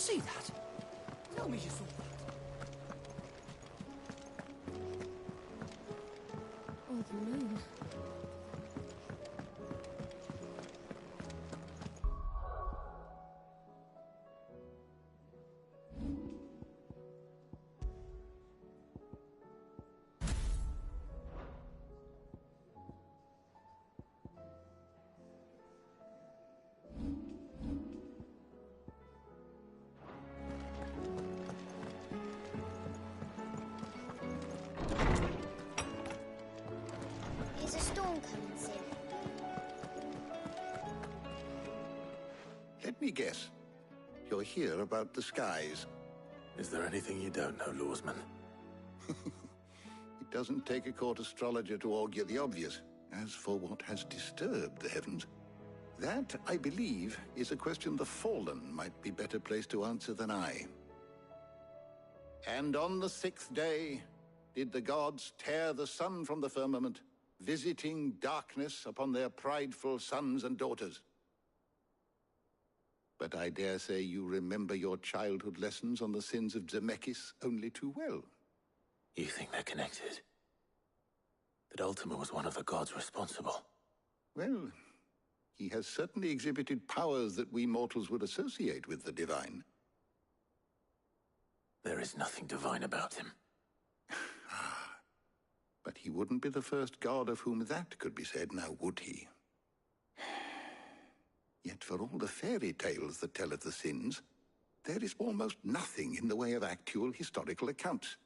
see that? Tell me you saw that. Oh, the moon. Is a storm coming soon? Let me guess. You're here about the skies. Is there anything you don't know, Lawsman? It doesn't take a court astrologer to augur the obvious. As for what has disturbed the heavens, that, I believe, is a question the Fallen might be better placed to answer than I. And on the 6th day did the gods tear the sun from the firmament, visiting darkness upon their prideful sons and daughters. But I dare say you remember your childhood lessons on the sins of Zemeckis only too well. You think they're connected? That Ultima was one of the gods responsible? Well, he has certainly exhibited powers that we mortals would associate with the divine. There is nothing divine about him. But he wouldn't be the first god of whom that could be said, now would he? Yet for all the fairy tales that tell of the sins, there is almost nothing in the way of actual historical accounts.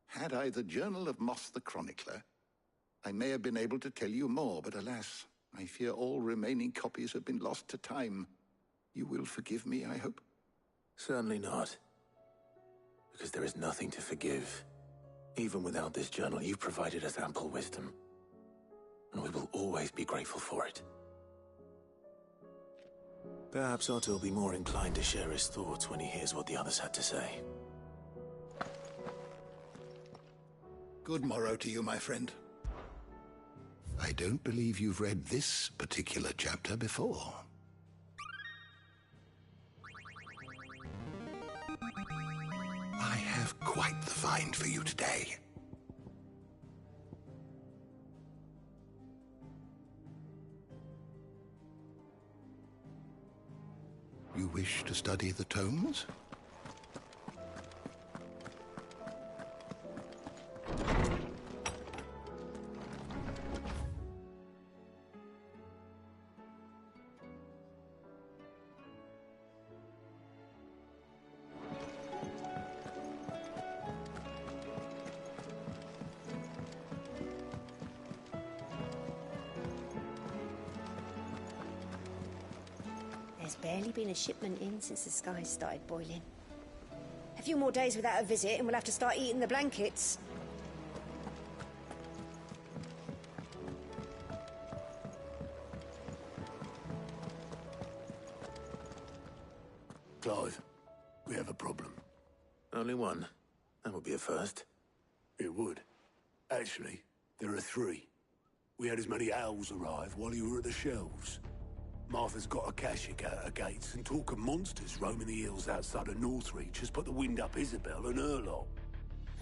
Had I the Journal of Moss the Chronicler, I may have been able to tell you more, but alas, I fear all remaining copies have been lost to time. You will forgive me, I hope? Certainly not. Because there is nothing to forgive. Even without this journal, you've provided us ample wisdom. And we will always be grateful for it. Perhaps Otto will be more inclined to share his thoughts when he hears what the others had to say. Good morrow to you, my friend. I don't believe you've read this particular chapter before. I have quite the find for you today. You wish to study the tomes? There's barely been a shipment in since the skies started boiling. A few more days without a visit and we'll have to start eating the blankets. Clive, we have a problem. Only one. That would be a first. It would. Actually, there are 3. We had as many owls arrive while you were at the shelves. Martha's got a Akashic out her gates, and talk of monsters roaming the hills outside of Northreach has put the wind up Isabel and her lot.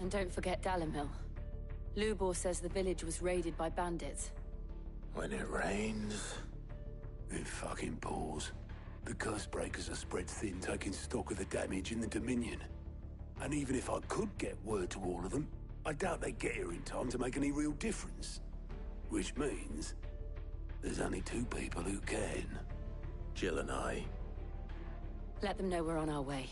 And don't forget Dalimil. Lubor says the village was raided by bandits. When it rains... It fucking pours. The Cursebreakers are spread thin, taking stock of the damage in the Dominion. And even if I could get word to all of them, I doubt they'd get here in time to make any real difference. Which means... there's only 2 people who can. Jill and I. Let them know we're on our way.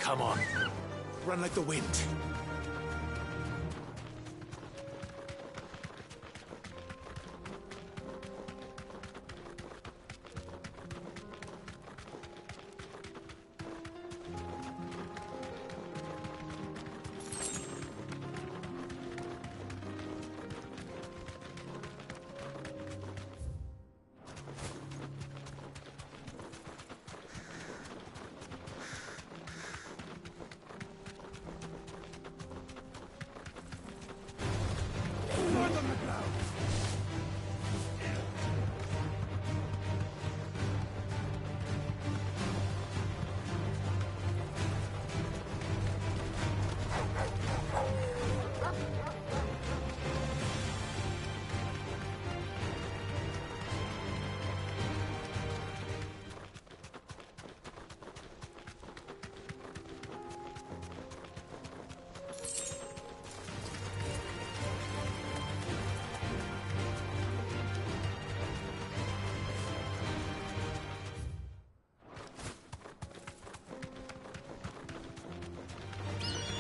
Come on. Run like the wind.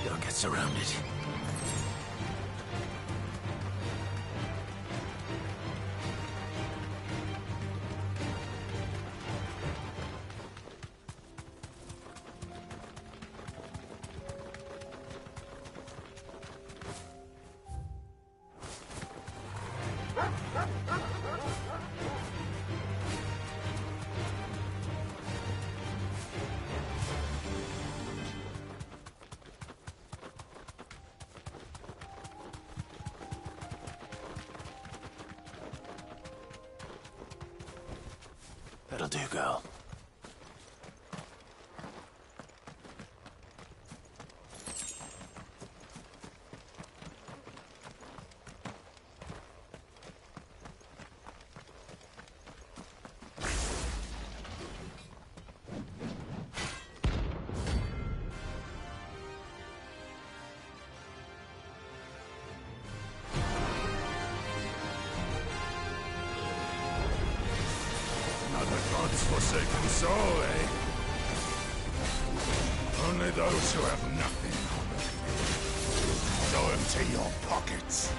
Don't get surrounded. That'll do, girl. God's forsaken soul, eh? Only those who have nothing. Go empty your pockets.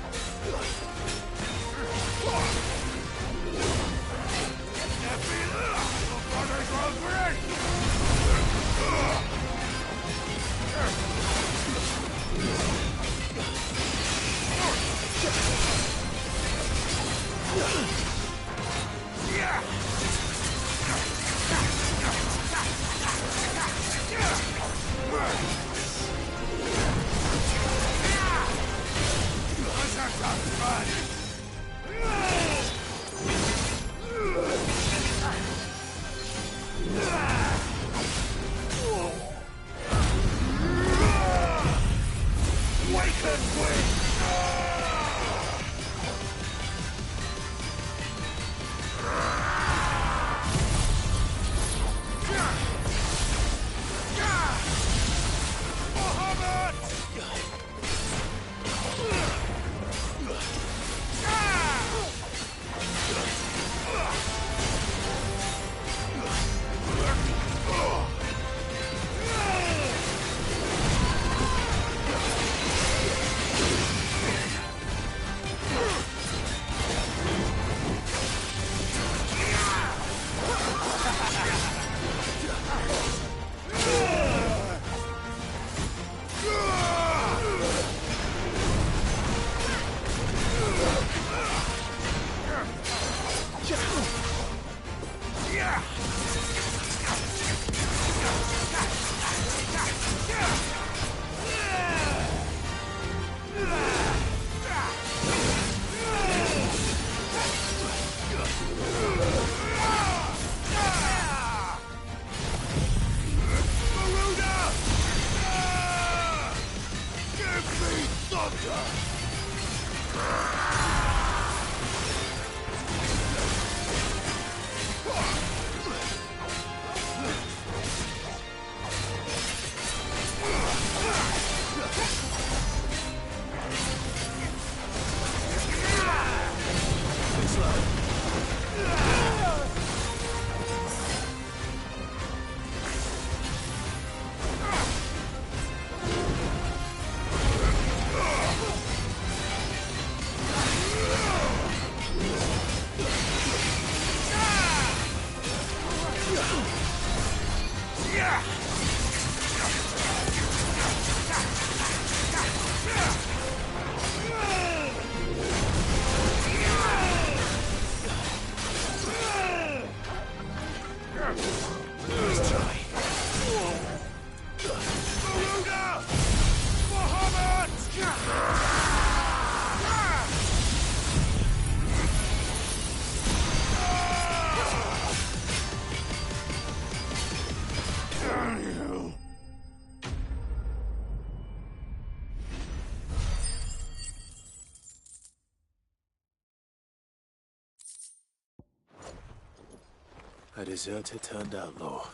A deserter turned outlaw.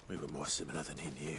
We were more similar than he knew.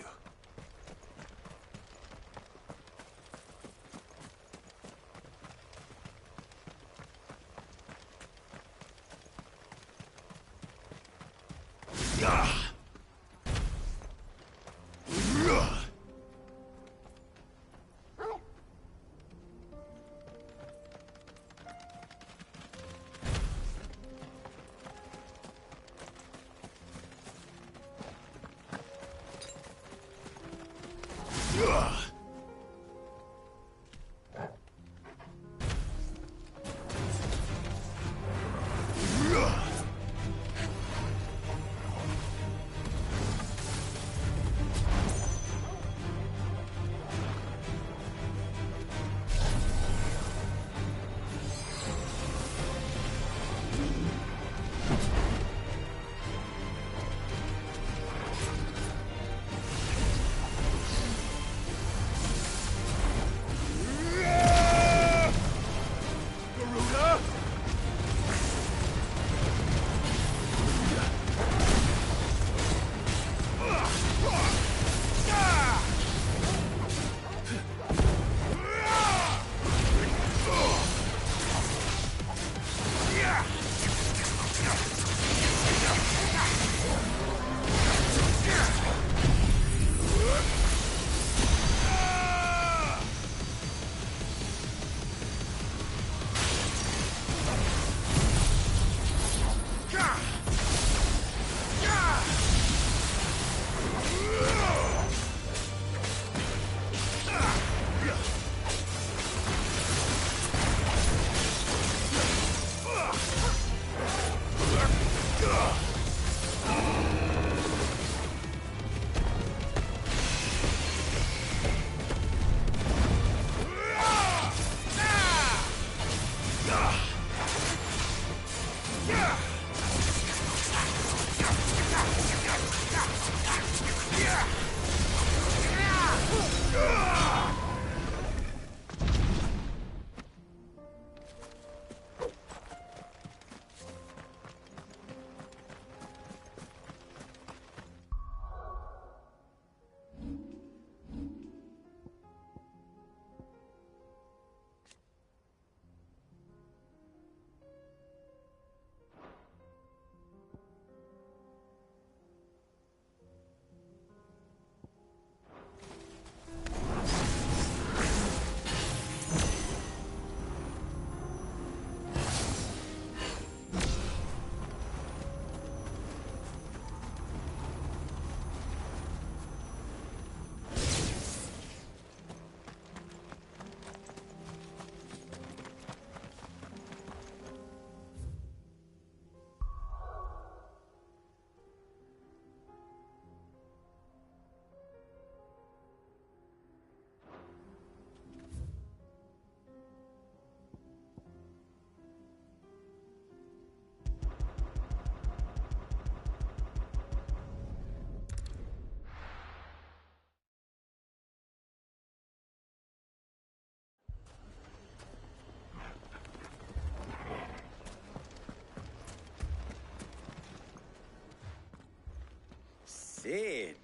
Sid!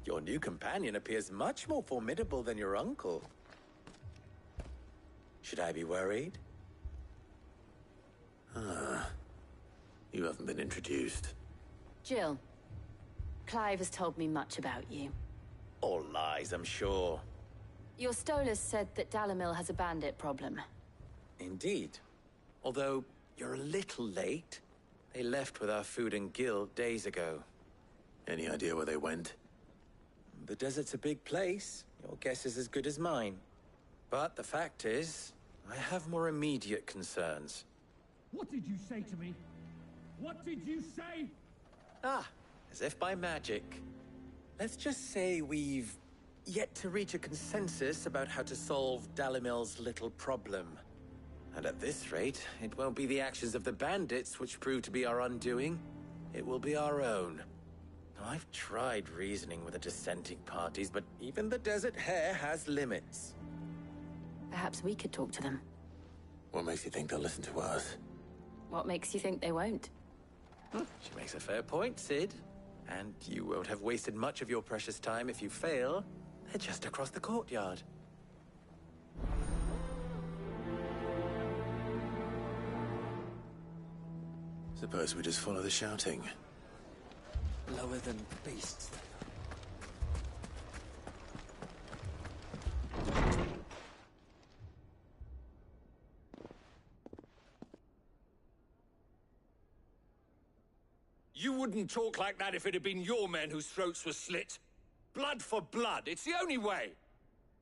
Your new companion appears much more formidable than your uncle. Should I be worried? You haven't been introduced. Jill. Clive has told me much about you. All lies, I'm sure. Your Stolas said that Dalimil has a bandit problem. Indeed. Although, you're a little late. They left with our food and guild days ago. Any idea where they went? The desert's a big place. Your guess is as good as mine. But the fact is, I have more immediate concerns. What did you say to me? What did you say? Ah, as if by magic. Let's just say we've yet to reach a consensus about how to solve Dalimil's little problem. And at this rate, it won't be the actions of the bandits which prove to be our undoing. It will be our own. Now, I've tried reasoning with the dissenting parties, but even the Desert Hare has limits. Perhaps we could talk to them. What makes you think they'll listen to us? What makes you think they won't? She makes a fair point, Sid. And you won't have wasted much of your precious time if you fail. They're just across the courtyard. Suppose we just follow the shouting. Lower than beasts. You wouldn't talk like that if it had been your men whose throats were slit. Blood for blood, it's the only way.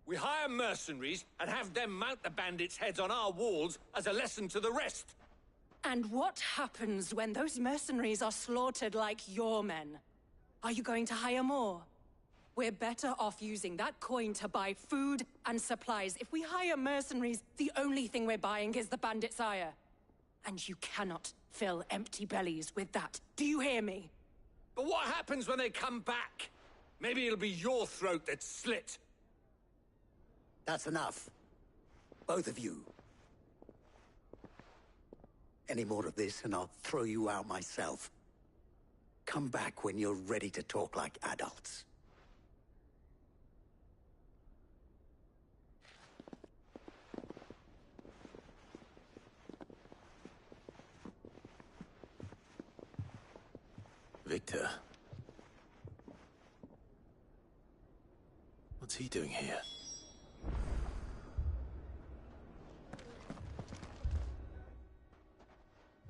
We hire mercenaries and have them mount the bandits' heads on our walls as a lesson to the rest. And what happens when those mercenaries are slaughtered like your men? Are you going to hire more? We're better off using that coin to buy food and supplies. If we hire mercenaries, the only thing we're buying is the bandits' ire. And you cannot fill empty bellies with that. Do you hear me? But what happens when they come back? Maybe it'll be your throat that's slit. That's enough. Both of you. Any more of this and I'll throw you out myself. Come back when you're ready to talk like adults. Victor. What's he doing here?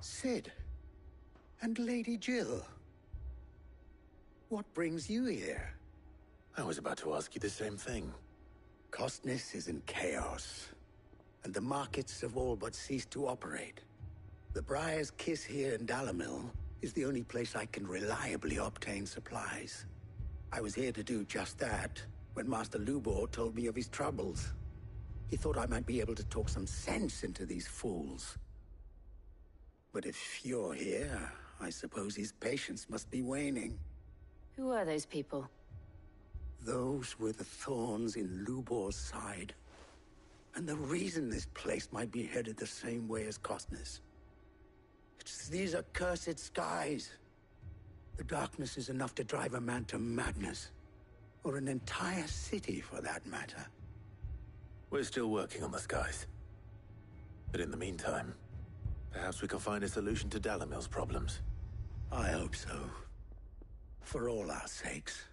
Sid. And Lady Jill. What brings you here? I was about to ask you the same thing. Costness is in chaos, and the markets have all but ceased to operate. The Briar's Kiss here in Dalimil is the only place I can reliably obtain supplies. I was here to do just that when Master Lubor told me of his troubles. He thought I might be able to talk some sense into these fools. But if you're here, I suppose his patience must be waning. Who are those people? Those were the thorns in Lubor's side. And the reason this place might be headed the same way as Costness. It's these accursed skies. The darkness is enough to drive a man to madness. Or an entire city, for that matter. We're still working on the skies. But in the meantime, perhaps we can find a solution to Dalimil's problems. I hope so. For all our sakes.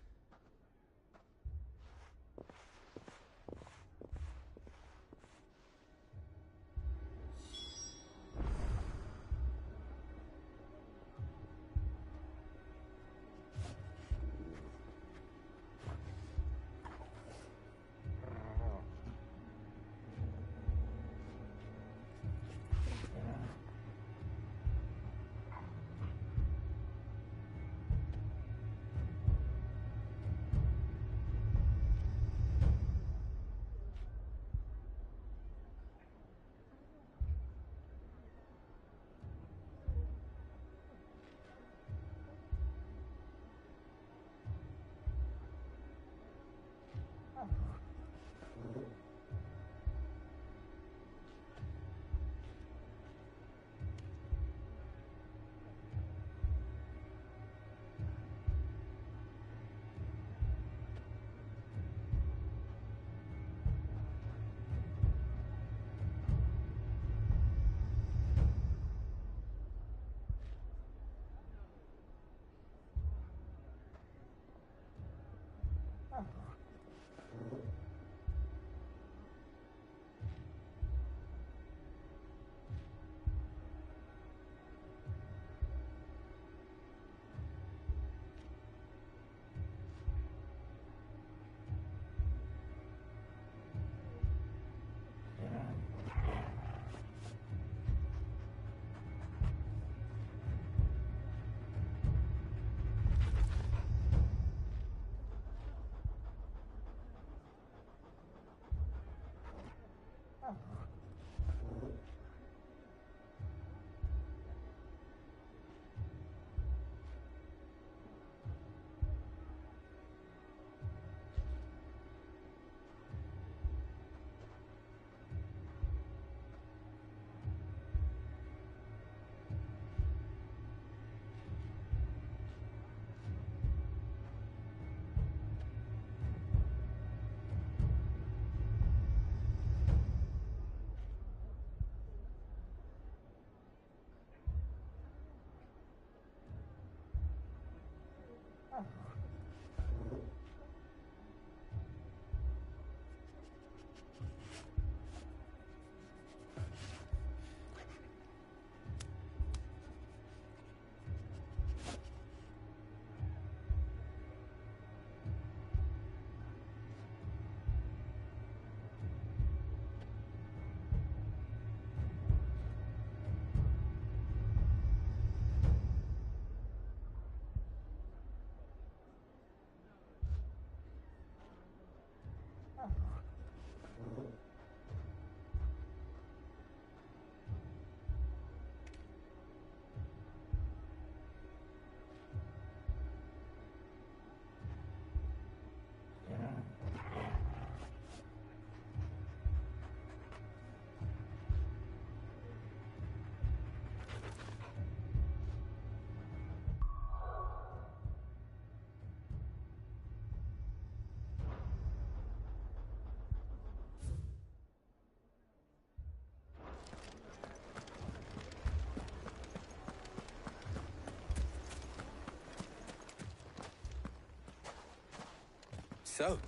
So,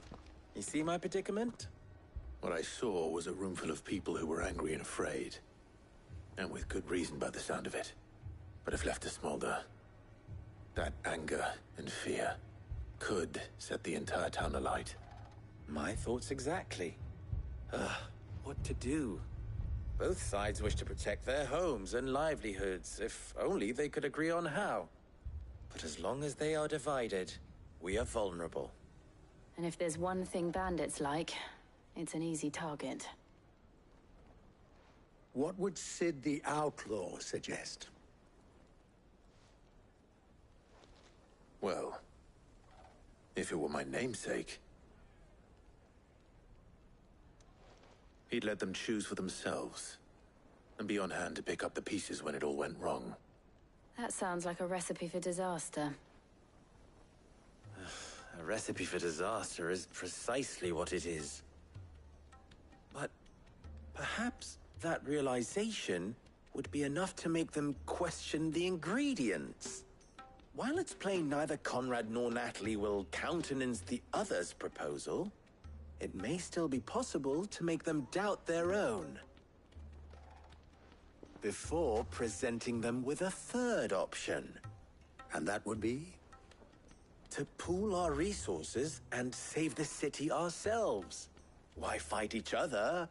you see my predicament? What I saw was a room full of people who were angry and afraid. And with good reason by the sound of it. But if left to smolder, that anger and fear could set the entire town alight. My thoughts exactly. What to do? Both sides wish to protect their homes and livelihoods, if only they could agree on how. But as long as they are divided, we are vulnerable. And if there's one thing bandits like, it's an easy target. What would Sid the Outlaw suggest? Well, if it were my namesake, he'd let them choose for themselves, and be on hand to pick up the pieces when it all went wrong. That sounds like a recipe for disaster. A recipe for disaster is precisely what it is. But perhaps that realization would be enough to make them question the ingredients. While it's plain neither Conrad nor Natalie will countenance the other's proposal, it may still be possible to make them doubt their own. Before presenting them with a third option. And that would be? To pool our resources and save the city ourselves. Why fight each other?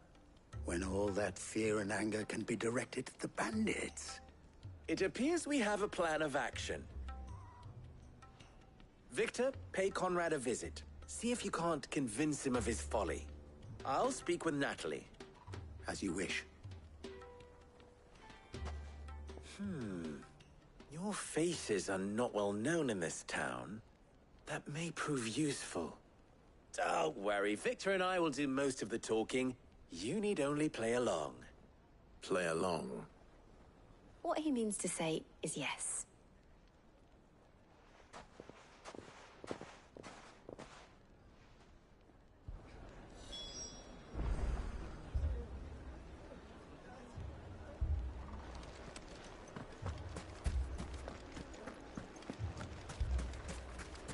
When all that fear and anger can be directed at the bandits. It appears we have a plan of action. Victor, pay Conrad a visit. See if you can't convince him of his folly. I'll speak with Natalie. As you wish. Your faces are not well known in this town. That may prove useful. Don't worry, Victor and I will do most of the talking. You need only play along. Play along? What he means to say is yes.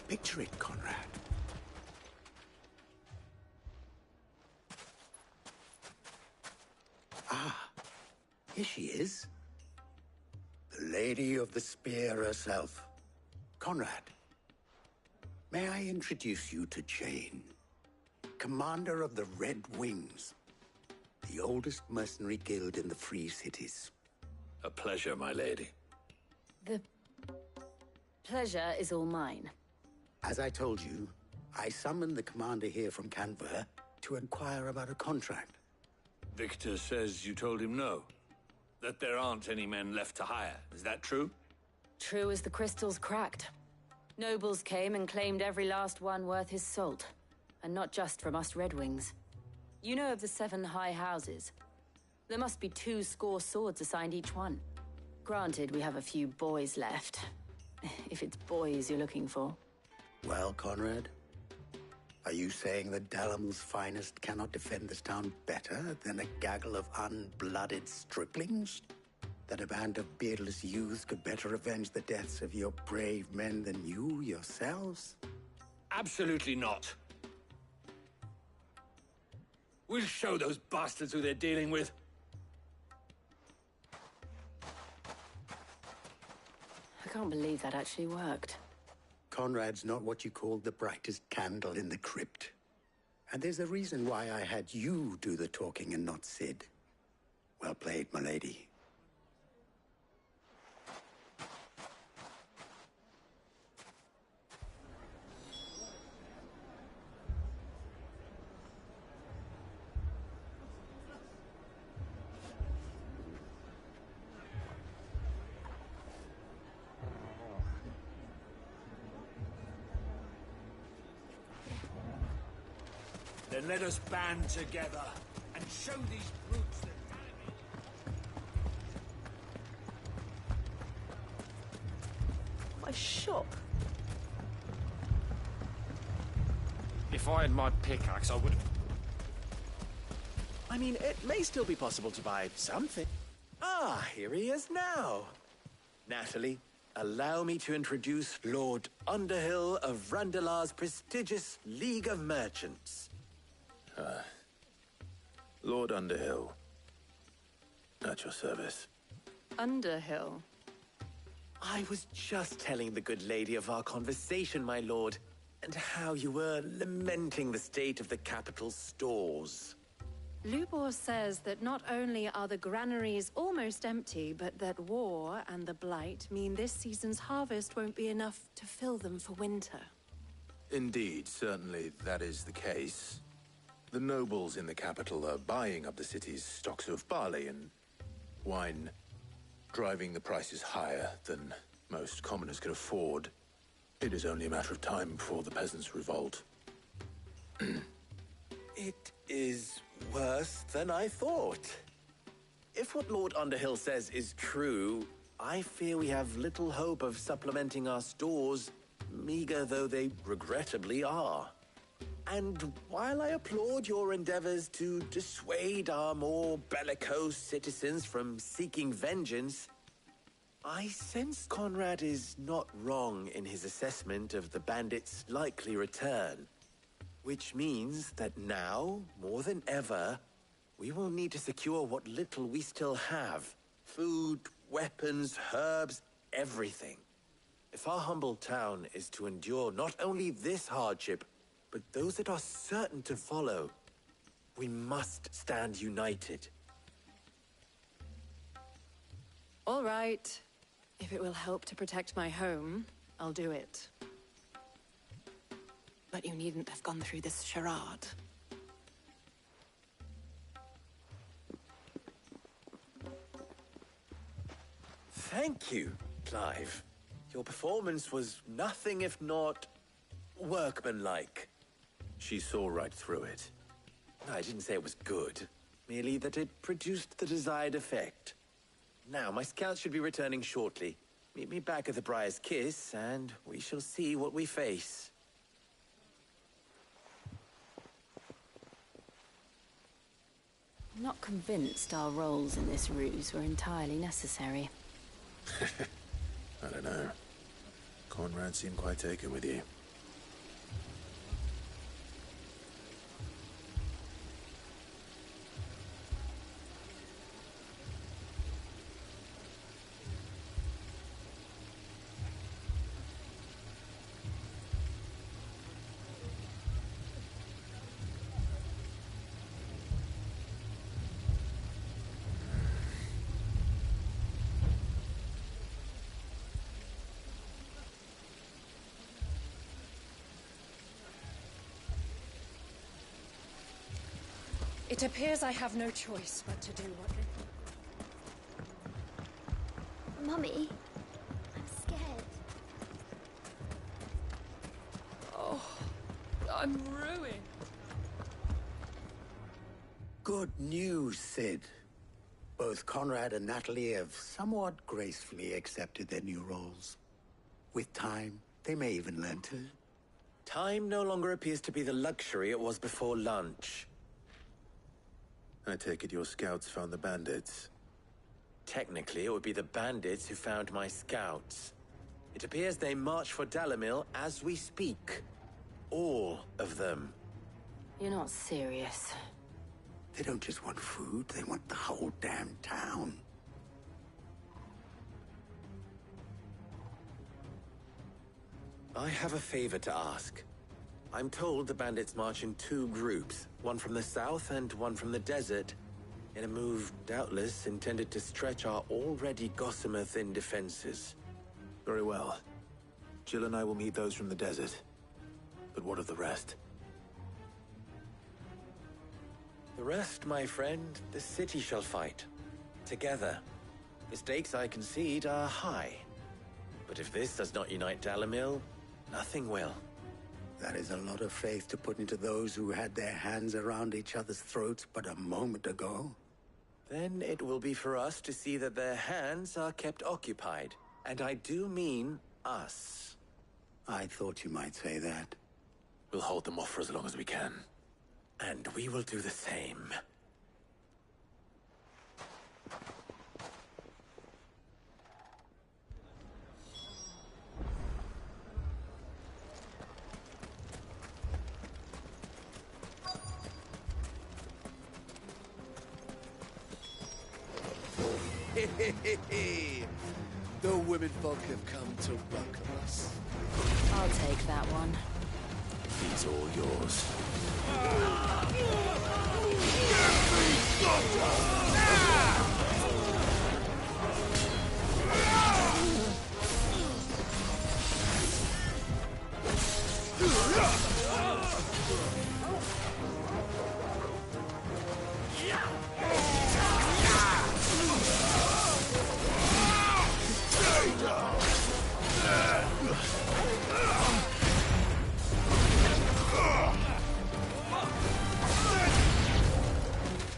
Picture it, Conrad. Ah, here she is. The Lady of the Spear herself. Conrad, may I introduce you to Jane, commander of the Red Wings, the oldest mercenary guild in the Free Cities. A pleasure, my lady. The pleasure is all mine. As I told you, I summoned the commander here from Canberra to inquire about a contract. Victor says you told him no. That there aren't any men left to hire. Is that true? True as the crystals cracked. Nobles came and claimed every last one worth his salt. And not just from us Red Wings. You know of the 7 high houses. There must be 2 swords assigned each one. Granted, we have a few boys left. If it's boys you're looking for. Well, Conrad, are you saying that Dalimil's finest cannot defend this town better than a gaggle of unblooded striplings? That a band of beardless youths could better avenge the deaths of your brave men than you yourselves? Absolutely not. We'll show those bastards who they're dealing with. I can't believe that actually worked. Conrad's not what you call the brightest candle in the crypt. And there's a reason why I had you do the talking and not Sid. Well played, my lady. Then let us band together and show these brutes that What a shock. If I had my pickaxe, I would... I mean, it may still be possible to buy something. Ah, here he is now. Natalie, allow me to introduce Lord Underhill of Randalar's prestigious League of Merchants. Lord Underhill. At your service. Underhill? I was just telling the good lady of our conversation, my lord, and how you were lamenting the state of the capital's stores. Lubor says that not only are the granaries almost empty, but that war and the Blight mean this season's harvest won't be enough to fill them for winter. Indeed, certainly that is the case. The nobles in the capital are buying up the city's stocks of barley and wine, driving the prices higher than most commoners can afford. It is only a matter of time before the peasants revolt. It is worse than I thought. If what Lord Underhill says is true, I fear we have little hope of supplementing our stores, meager though they regrettably are. And while I applaud your endeavors to dissuade our more bellicose citizens from seeking vengeance, I sense Conrad is not wrong in his assessment of the bandits' likely return. Which means that now, more than ever, we will need to secure what little we still have. Food, weapons, herbs, everything. If our humble town is to endure not only this hardship, but those that are certain to follow, we must stand united. All right. If it will help to protect my home, I'll do it. But you needn't have gone through this charade. Thank you, Clive. Your performance was nothing if not workmanlike. She saw right through it. I didn't say it was good, merely that it produced the desired effect. Now, my scouts should be returning shortly. Meet me back at the Briar's Kiss, and we shall see what we face. I'm not convinced our roles in this ruse were entirely necessary. I don't know. Conrad seemed quite taken with you. It appears I have no choice but to do what... Mummy, I'm scared. Oh, I'm ruined. Good news, Sid. Both Conrad and Natalie have somewhat gracefully accepted their new roles. With time, they may even learn to... Time no longer appears to be the luxury it was before lunch. I take it your scouts found the bandits. Technically, it would be the bandits who found my scouts. It appears they march for Dalimil as we speak. All of them. You're not serious. They don't just want food, they want the whole damn town. I have a favor to ask. I'm told the bandits march in two groups, one from the south and one from the desert, in a move doubtless intended to stretch our already gossamer-thin defenses. Very well. Jill and I will meet those from the desert. But what of the rest? The rest, my friend, the city shall fight. Together. The stakes, I concede, are high. But if this does not unite Dalimil, nothing will. That is a lot of faith to put into those who had their hands around each other's throats but a moment ago. Then it will be for us to see that their hands are kept occupied. And I do mean us. I thought you might say that. We'll hold them off for as long as we can. And we will do the same. The women folk have come to welcome us. I'll take that one. He's all yours.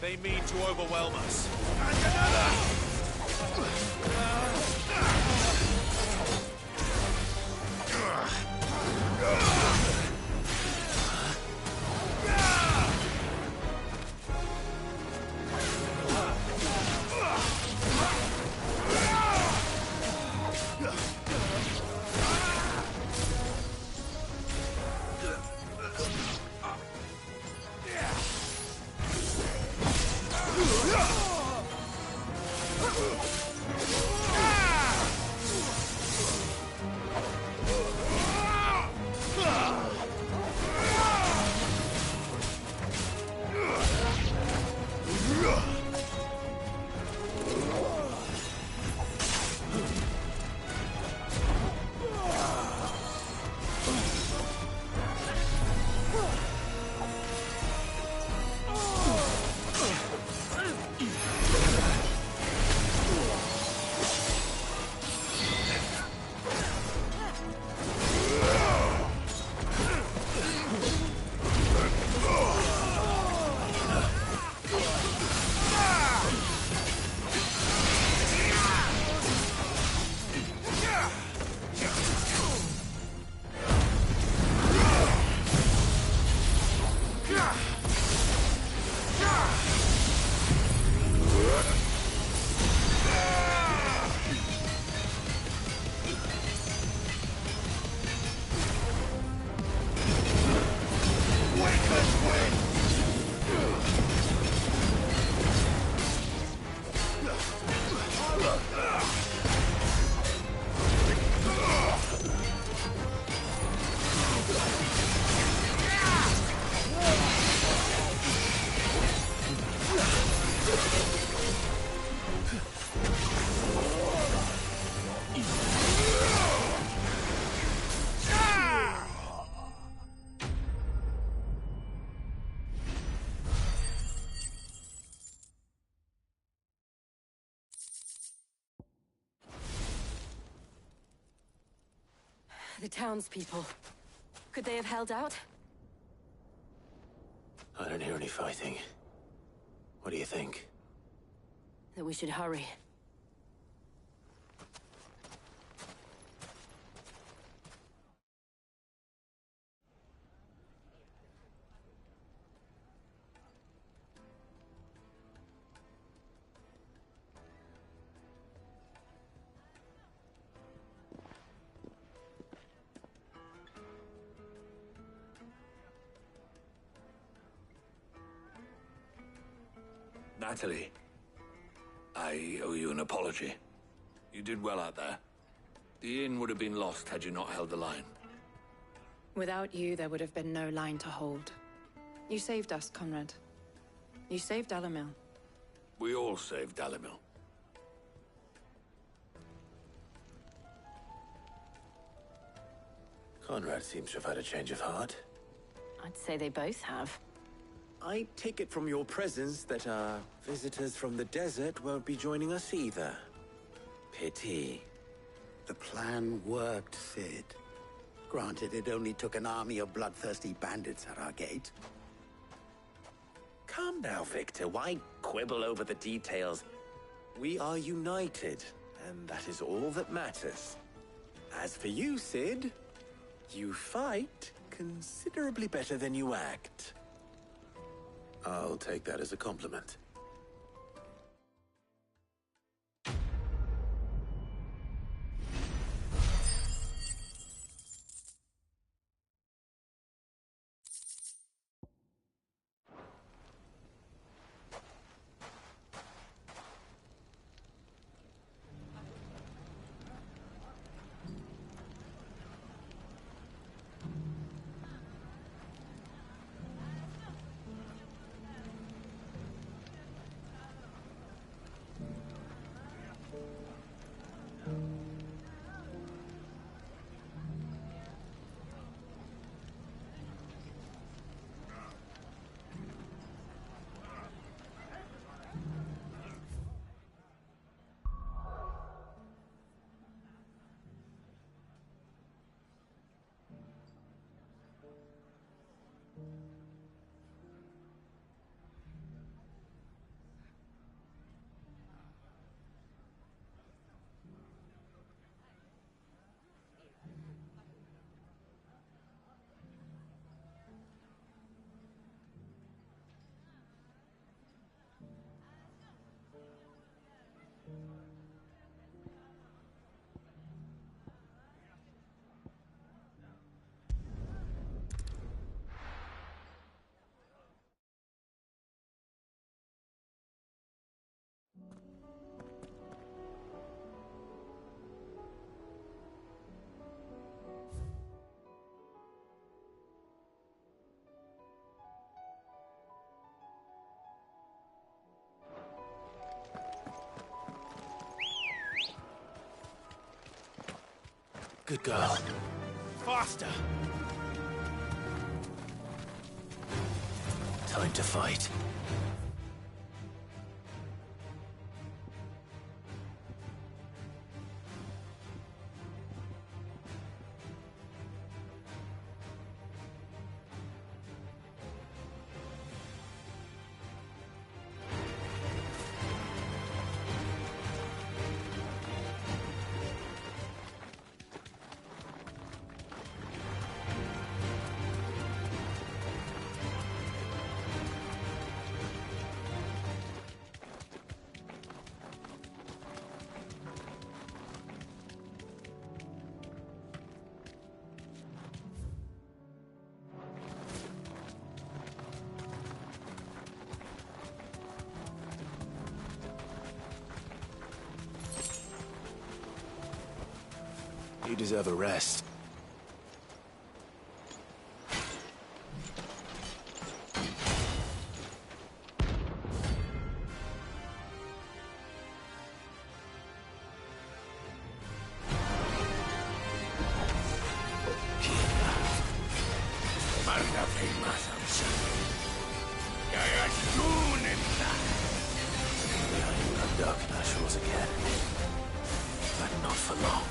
They mean to overwhelm us. The townspeople. Could they have held out? I don't hear any fighting. What do you think? That we should hurry. Natalie, I owe you an apology. You did well out there. The inn would have been lost had you not held the line. Without you, there would have been no line to hold. You saved us, Conrad. You saved Dalimil. We all saved Dalimil. Conrad seems to have had a change of heart. I'd say they both have. I take it from your presence that our visitors from the desert won't be joining us either. Pity. The plan worked, Sid. Granted, it only took an army of bloodthirsty bandits at our gate. Calm now, Victor. Why quibble over the details? We are united, and that is all that matters. As for you, Sid, you fight considerably better than you act. I'll take that as a compliment. Good girl. Faster! Time to fight. You deserve a rest. Dark in our shores again. But not for long.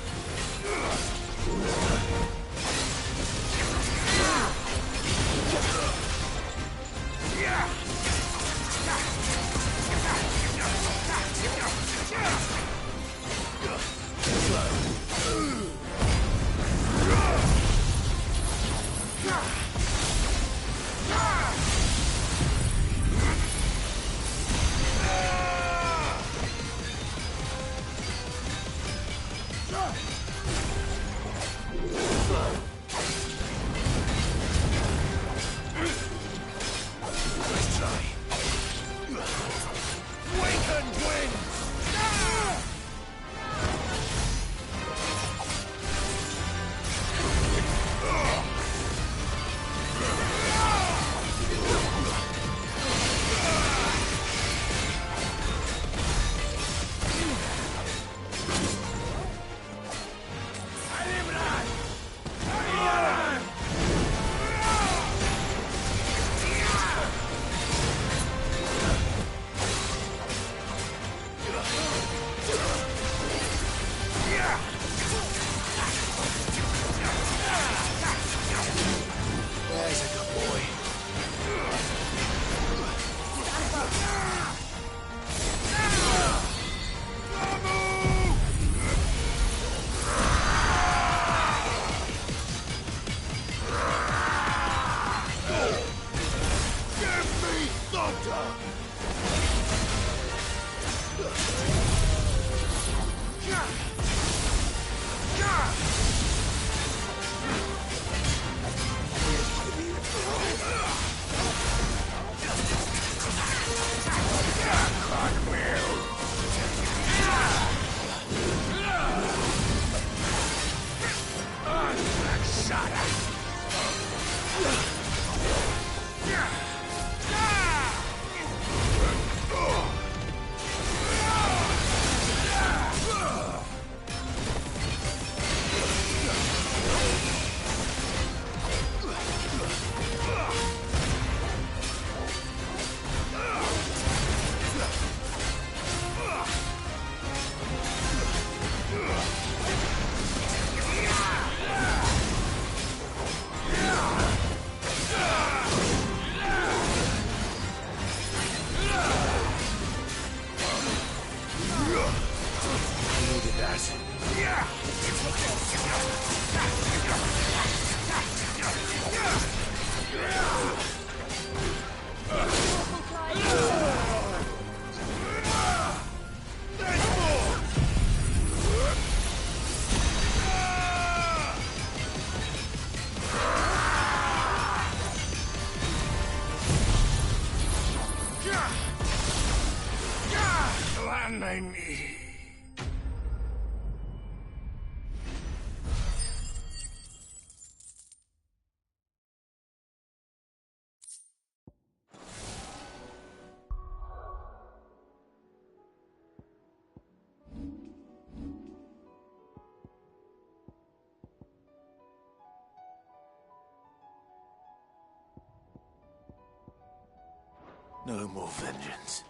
No more vengeance.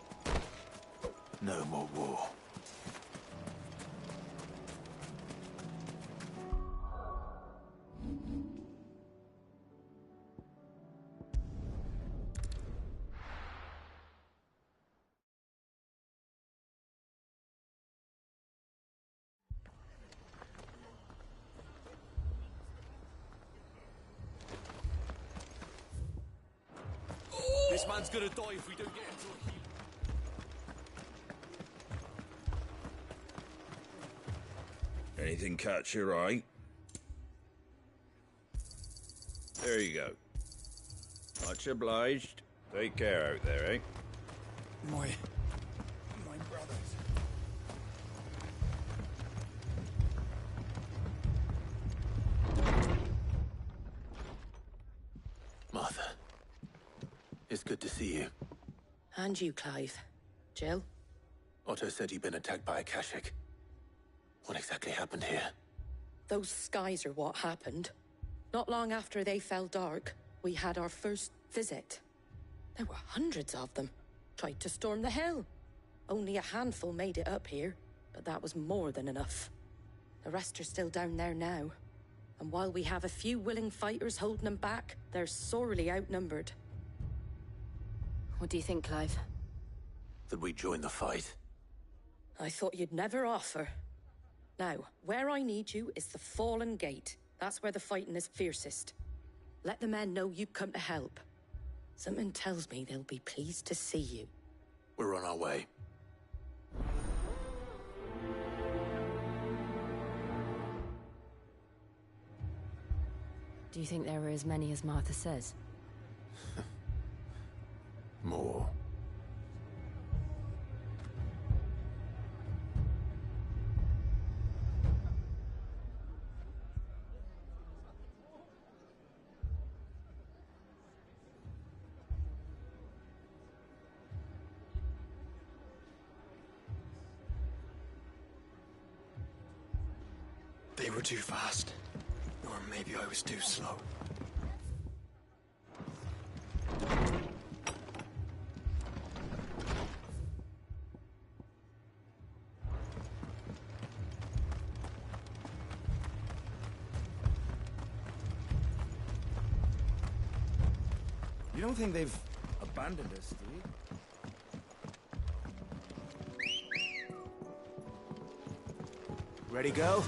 No more war. This man's gonna die if we don't get him to a heal. Anything catch your eye? There you go. Much obliged. Take care out there, eh? My brothers. Martha. It's good to see you. And you, Clive. Jill? Otto said you'd been attacked by a Kashik. What exactly happened here? Those skies are what happened. Not long after they fell dark, we had our first visit. There were hundreds of them. Tried to storm the hill. Only a handful made it up here, but that was more than enough. The rest are still down there now. And while we have a few willing fighters holding them back, they're sorely outnumbered. What do you think, Clive? That we join the fight? I thought you'd never offer. Now, where I need you is the Fallen Gate. That's where the fighting is fiercest. Let the men know you've come to help. Something tells me they'll be pleased to see you. We're on our way. Do you think there are as many as Martha says? More. They were too fast. Or maybe I was too slow. You don't think they've abandoned us, do you? Ready, go?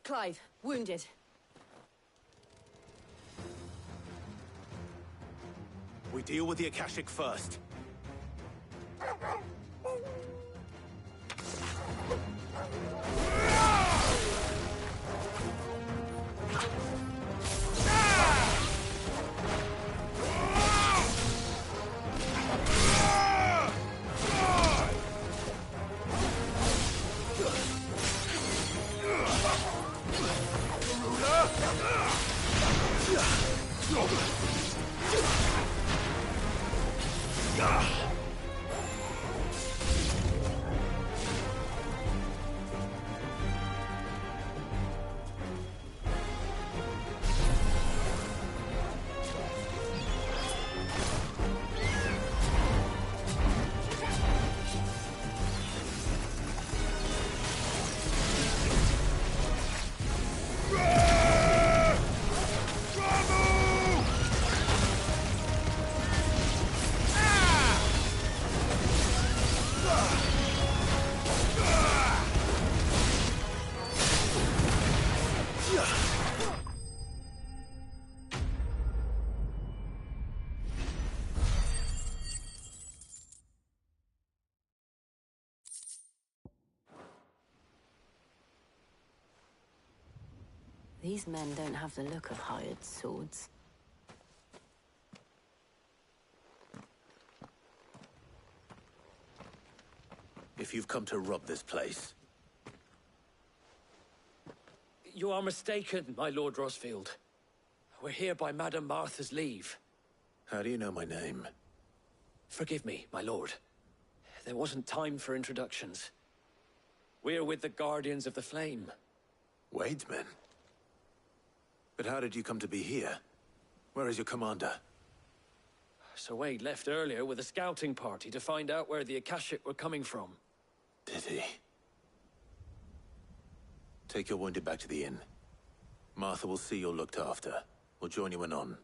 Clive, wounded. We deal with the Akashic first. These men don't have the look of hired swords. if you've come to rob this place. You are mistaken, my Lord Rosfield. We're here by Madame Martha's leave. How do you know my name? Forgive me, my lord. There wasn't time for introductions. We're with the Guardians of the Flame. Wade's men? But how did you come to be here? Where is your commander? Sir Wade left earlier with a scouting party to find out where the Akashic were coming from. Did he? Take your wounded back to the inn. Martha will see you're looked after. We'll join you anon.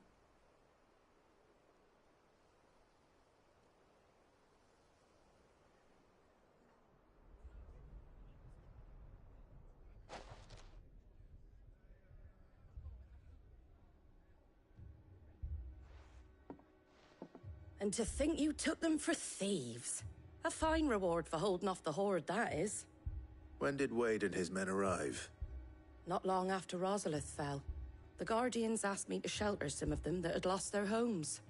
And to think you took them for thieves. A fine reward for holding off the horde, that is. When did Wade and his men arrive? Not long after Rosalith fell. The Guardians asked me to shelter some of them that had lost their homes.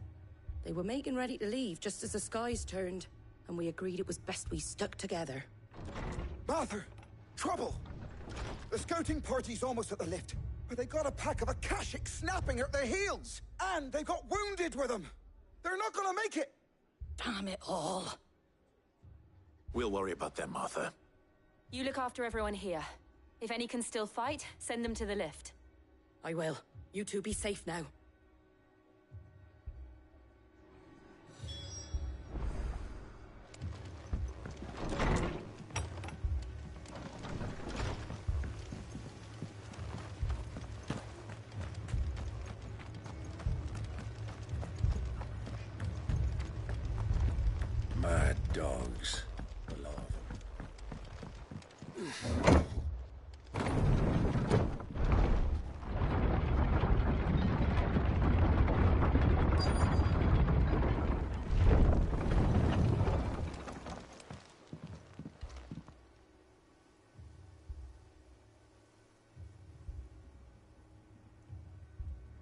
They were making ready to leave just as the skies turned, and we agreed it was best we stuck together. Martha! Trouble! The scouting party's almost at the lift, but they got a pack of Akashic snapping at their heels! And they've got wounded with them! They're not gonna make it! Damn it all. We'll worry about them, Martha. You look after everyone here. If any can still fight, send them to the lift. I will. You two be safe now. Mad dogs. A lot of them.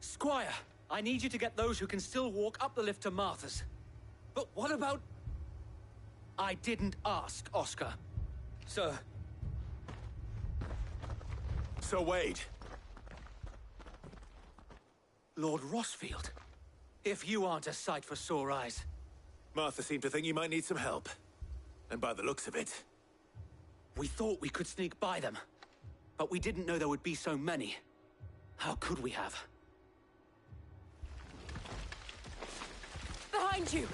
Squire, I need you to get those who can still walk up the lift to Martha's. But what about... I didn't ask, Oscar. Sir. Sir Wade. Lord Rosfield. If you aren't a sight for sore eyes. Martha seemed to think you might need some help. And by the looks of it... We thought we could sneak by them. But we didn't know there would be so many. How could we have? Behind you!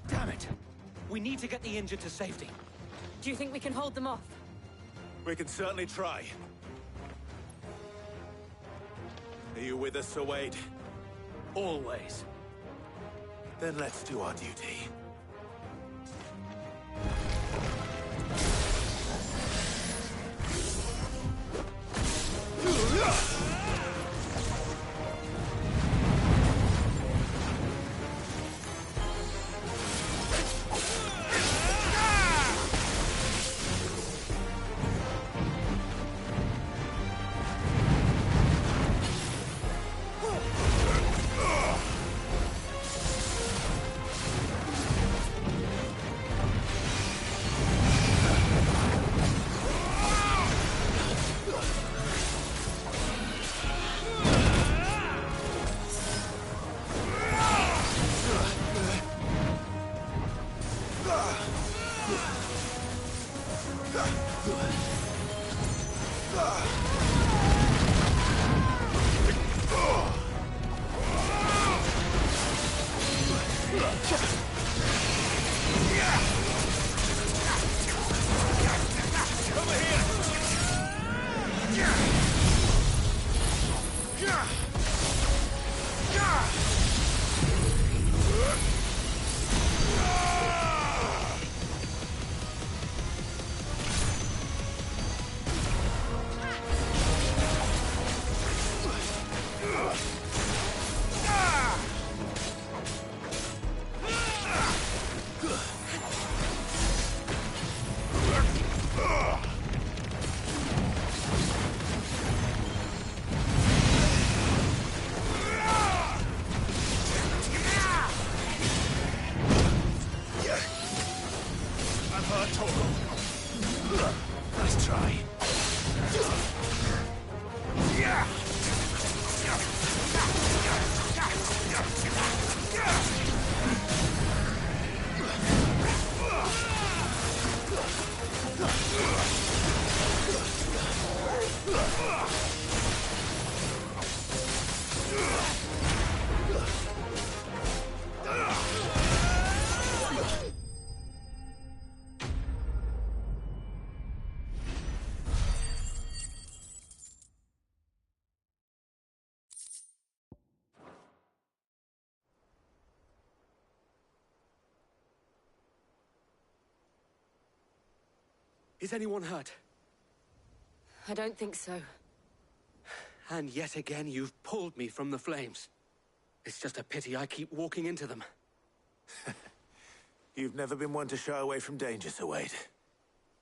Damn it! We need to get the injured to safety. Do you think we can hold them off? We can certainly try. Are you with us, Sir Wade? Always. Then let's do our duty. Is anyone hurt? I don't think so. And yet again, you've pulled me from the flames. It's just a pity I keep walking into them. You've never been one to shy away from danger, Sir Wade.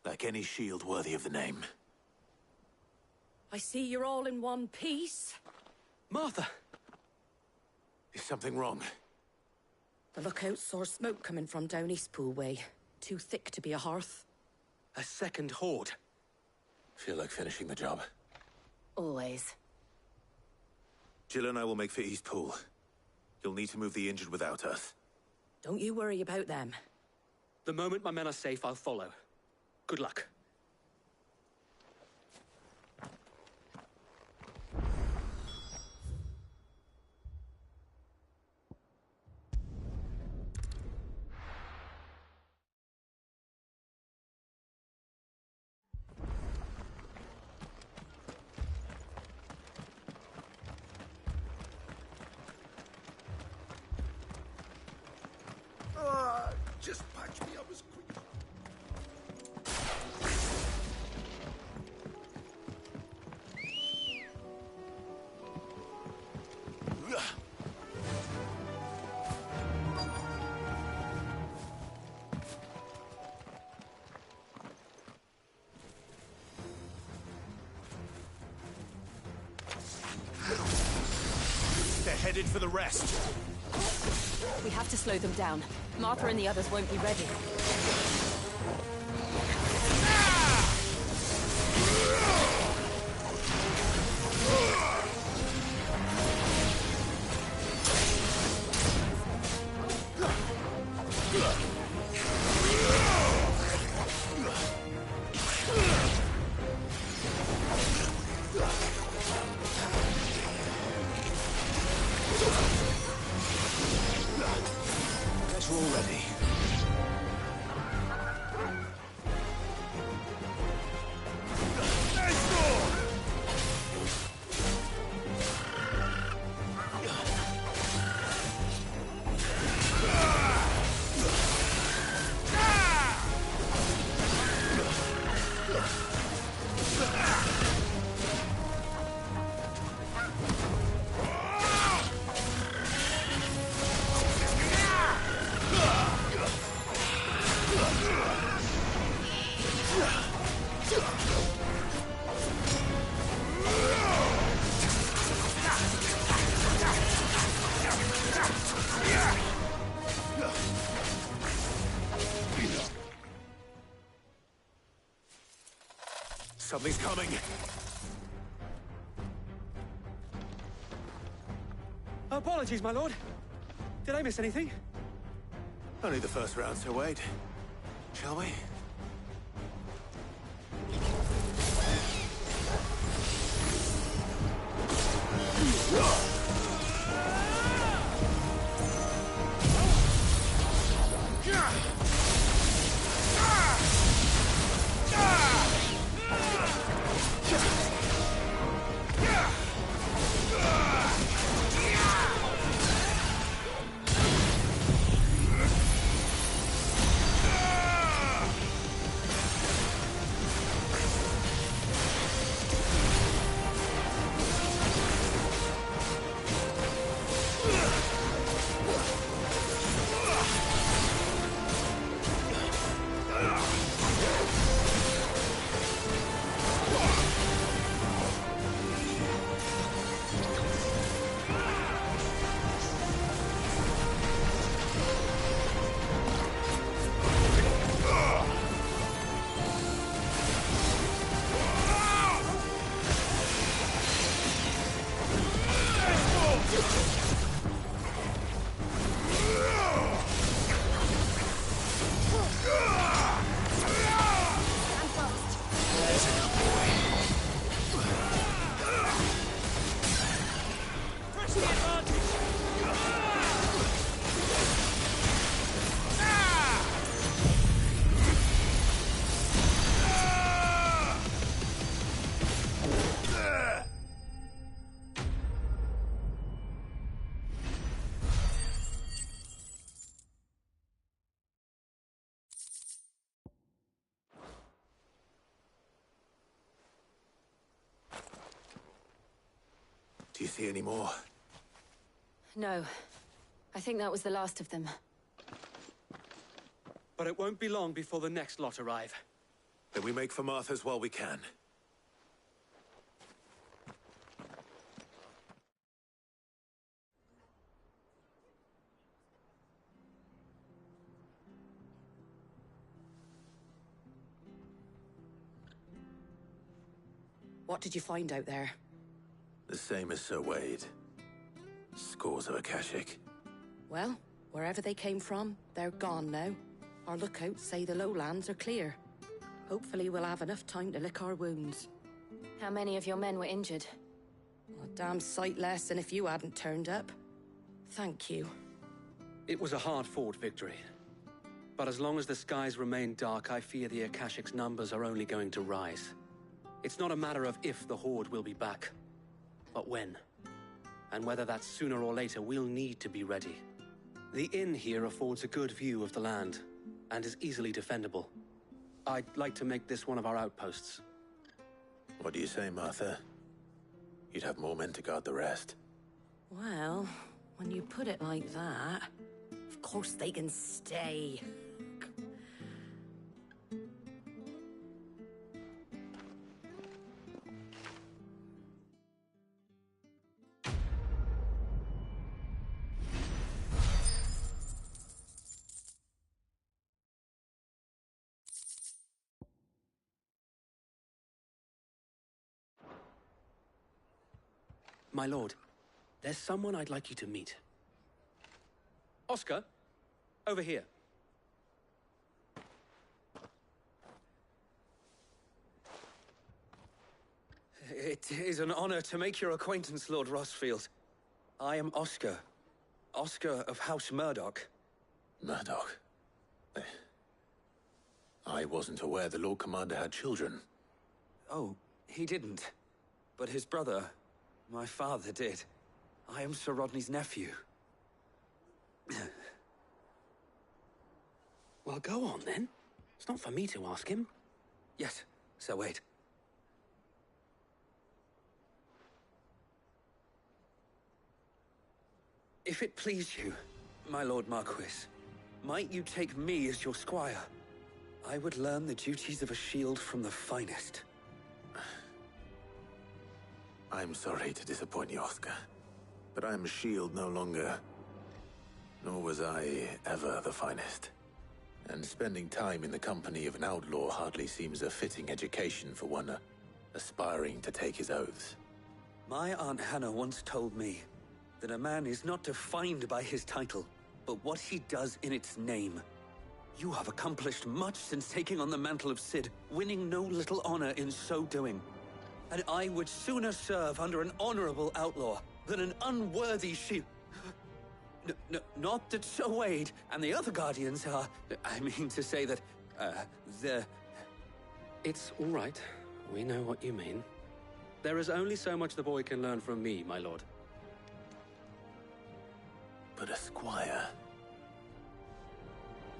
Like any shield worthy of the name. I see you're all in one piece. Martha! Is something wrong? The lookout saw smoke coming from down Eastpool way. Too thick to be a hearth. A second horde. Feel like finishing the job. Always. Jill and I will make for Eastpool. You'll need to move the injured without us. Don't you worry about them. The moment my men are safe, I'll follow. Good luck. Just patch me up as quick. They're headed for the rest. We have to slow them down. Martha and the others won't be ready. Guess we're all ready. Something's coming. Apologies, my lord. Did I miss anything? Only the first round, Sir Wade. Shall we? see any more? No. I think that was the last of them. But it won't be long before the next lot arrive. Then we make for Martha's while we can. What did you find out there? The same as Sir Wade. Scores of Akashic. Well, wherever they came from, they're gone now. Our lookouts say the lowlands are clear. Hopefully we'll have enough time to lick our wounds. How many of your men were injured? A damn sight less than if you hadn't turned up. Thank you. It was a hard-fought victory. But as long as the skies remain dark, I fear the Akashic's numbers are only going to rise. It's not a matter of if the Horde will be back, but when. And whether that's sooner or later, we'll need to be ready. The inn here affords a good view of the land, and is easily defendable. I'd like to make this one of our outposts. What do you say, Martha? You'd have more men to guard the rest. Well, when you put it like that, of course they can stay. My lord, there's someone I'd like you to meet. Oscar, over here. It is an honor to make your acquaintance, Lord Rossfield. I am Oscar. Oscar of House Murdoch. Murdoch? I wasn't aware the Lord Commander had children. Oh, he didn't. But his brother, my father, did. I am Sir Rodney's nephew. Well, go on, then. It's not for me to ask him. Yes, Sir Wade. If it please you, my Lord Marquis, might you take me as your squire? I would learn the duties of a shield from the finest. I'm sorry to disappoint you, Oscar, but I'm a shield no longer. Nor was I ever the finest. And spending time in the company of an outlaw hardly seems a fitting education for one aspiring to take his oaths. My Aunt Hannah once told me that a man is not defined by his title, but what he does in its name. You have accomplished much since taking on the mantle of Cid, winning no little honor in so doing. And I would sooner serve under an honorable outlaw than an unworthy shield. Not that Sir Wade and the other Guardians are... I mean to say that, they're... It's all right. We know what you mean. There is only so much the boy can learn from me, my lord. But a squire...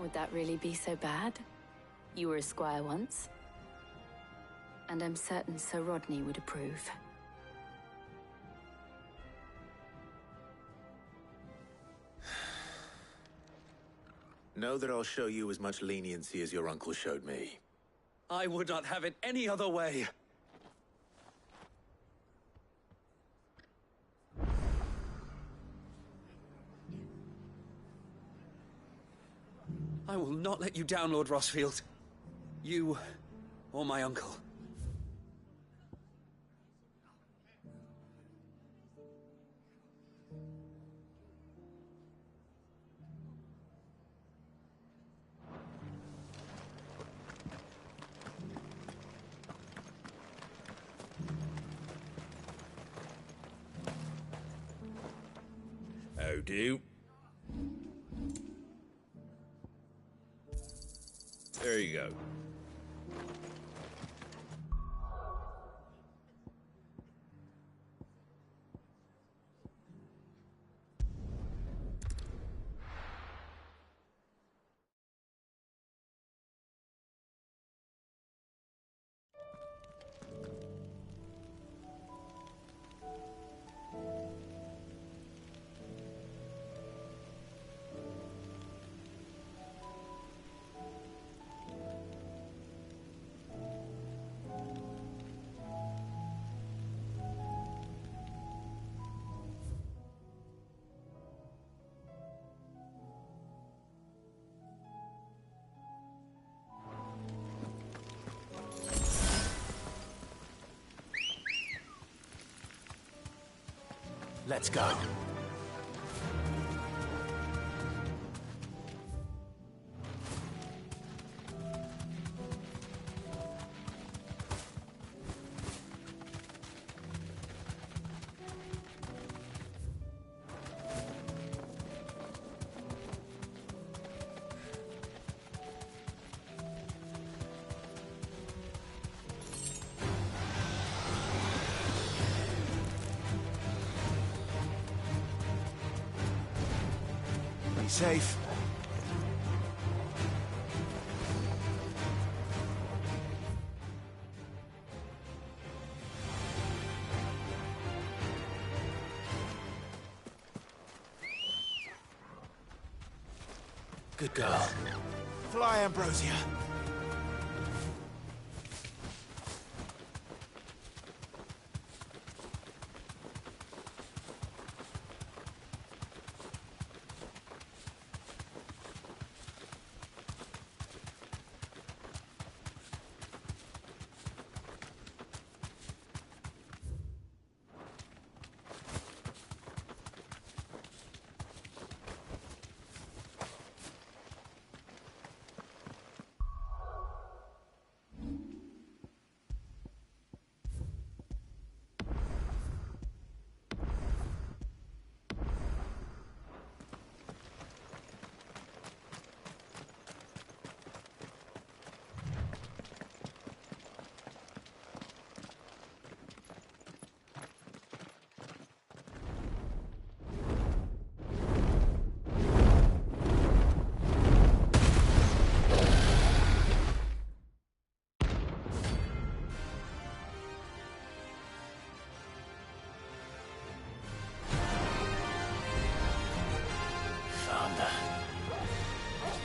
Would that really be so bad? You were a squire once. And I'm certain Sir Rodney would approve. Know that I'll show you as much leniency as your uncle showed me. I would not have it any other way. I will not let you down, Lord Rossfield. You or my uncle. How do? There you go. Let's go. Be safe. Good girl. Fly, Ambrosia.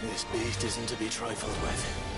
This beast isn't to be trifled with.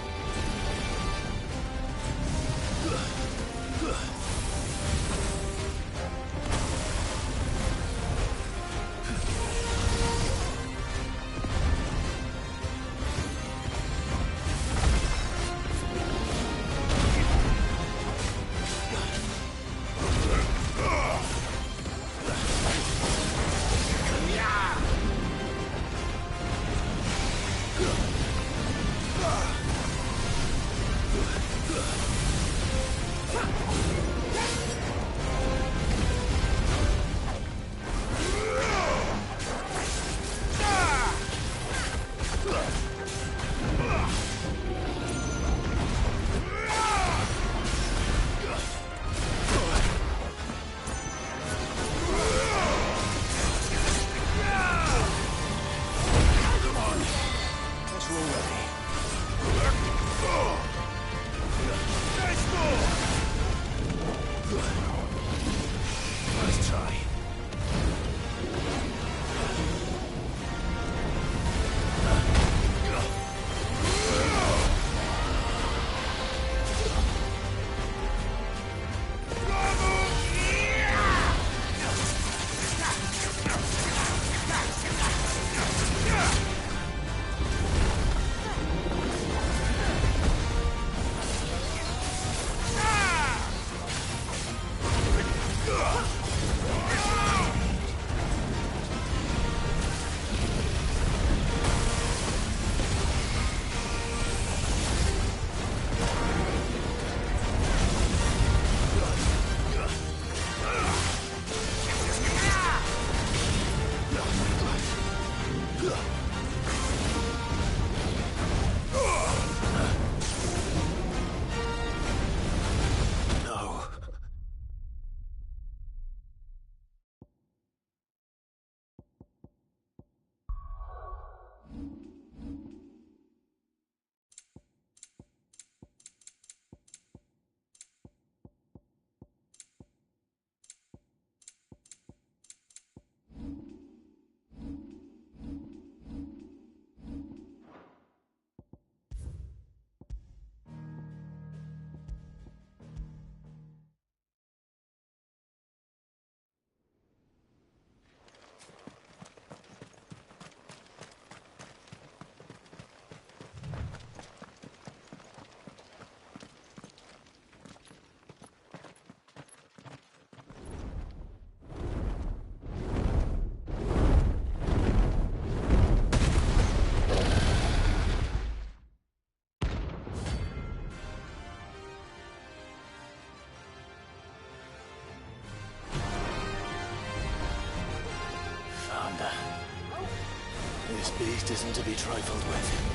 This beast isn't to be trifled with.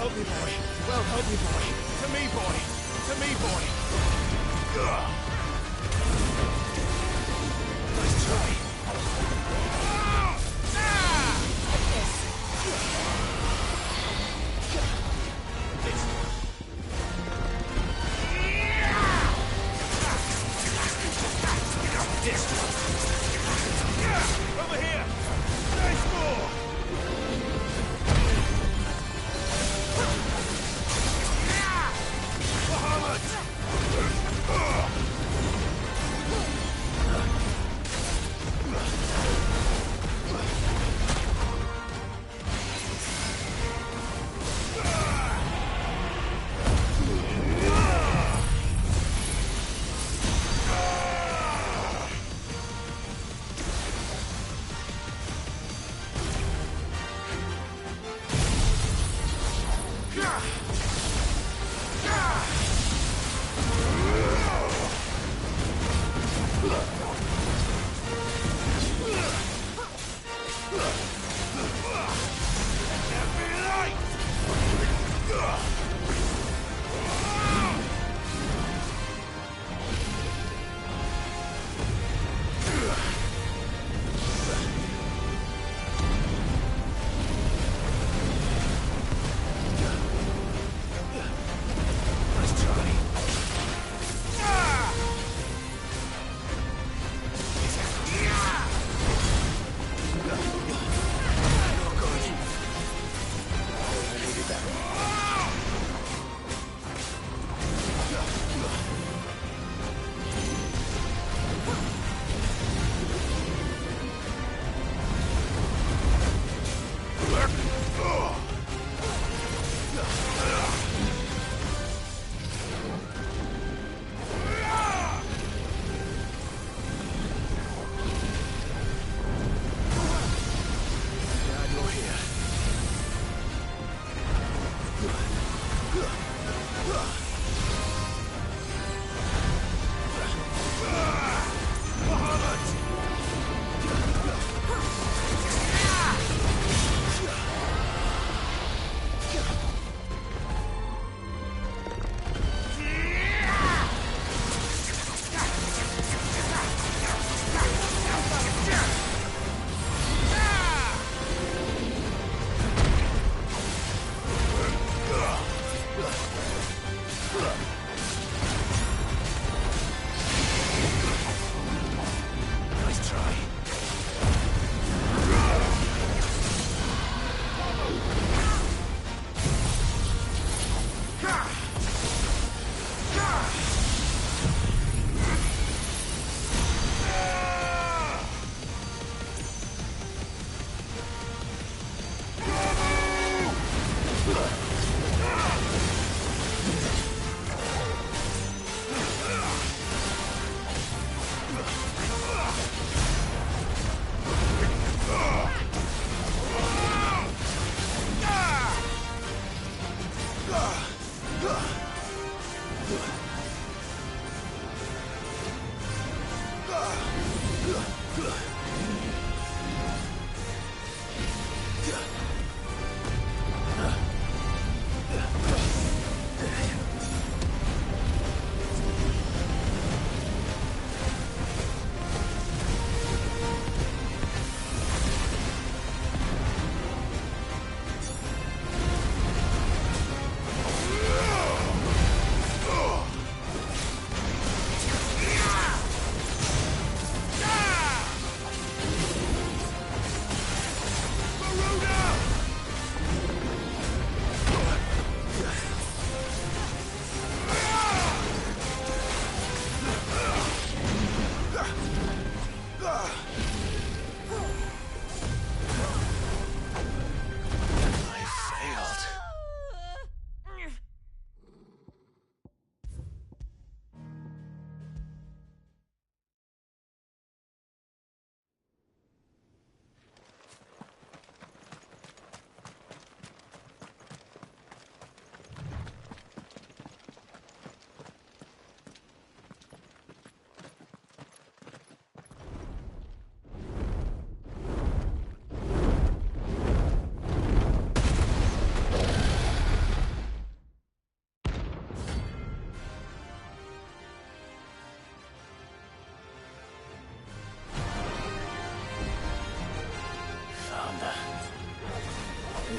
Help me, boy. Well, help me, boy. To me, boy. To me, boy. Nice try. Over here! Nice more!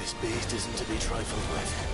This beast isn't to be trifled with.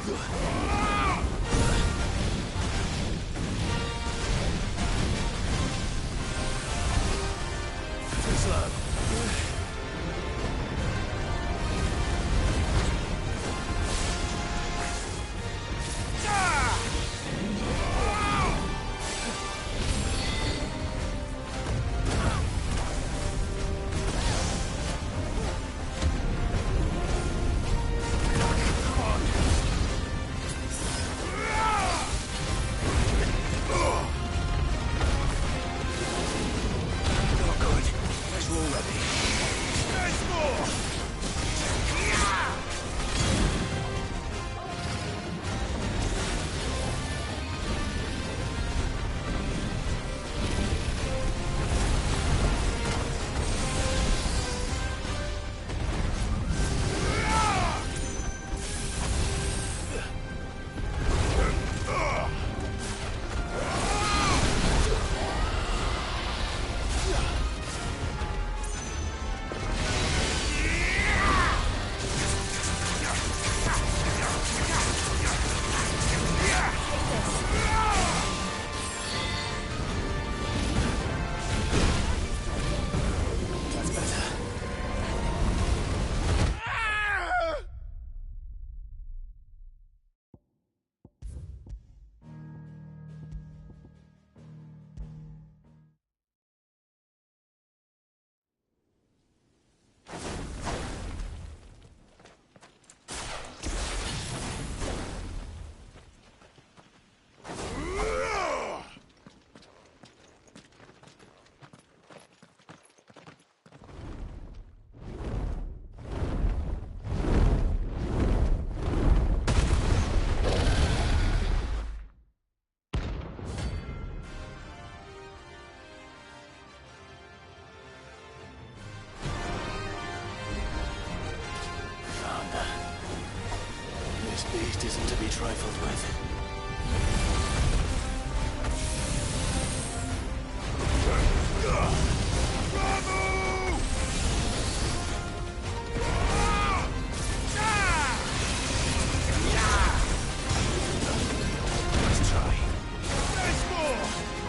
Too slow. This beast isn't to be trifled with. Let's try. There's more!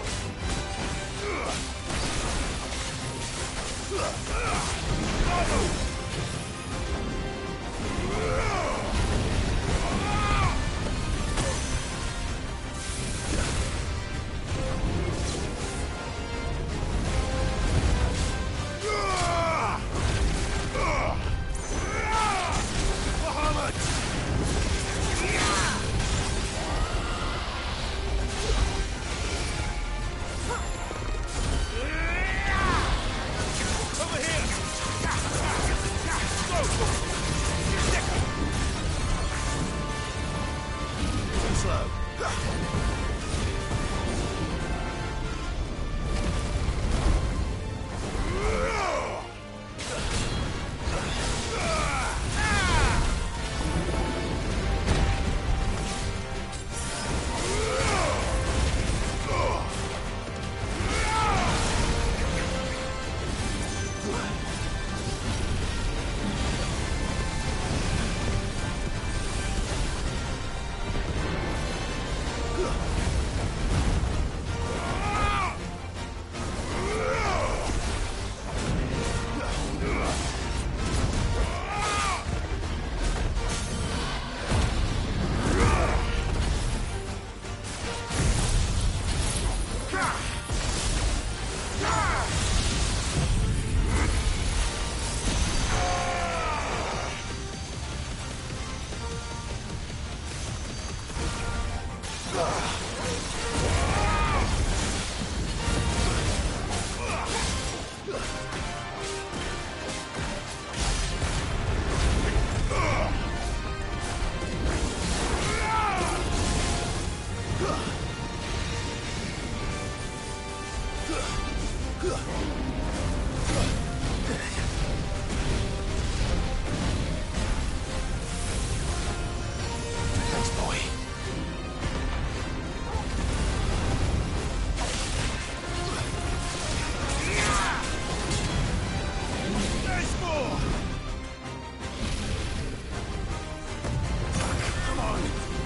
Come on!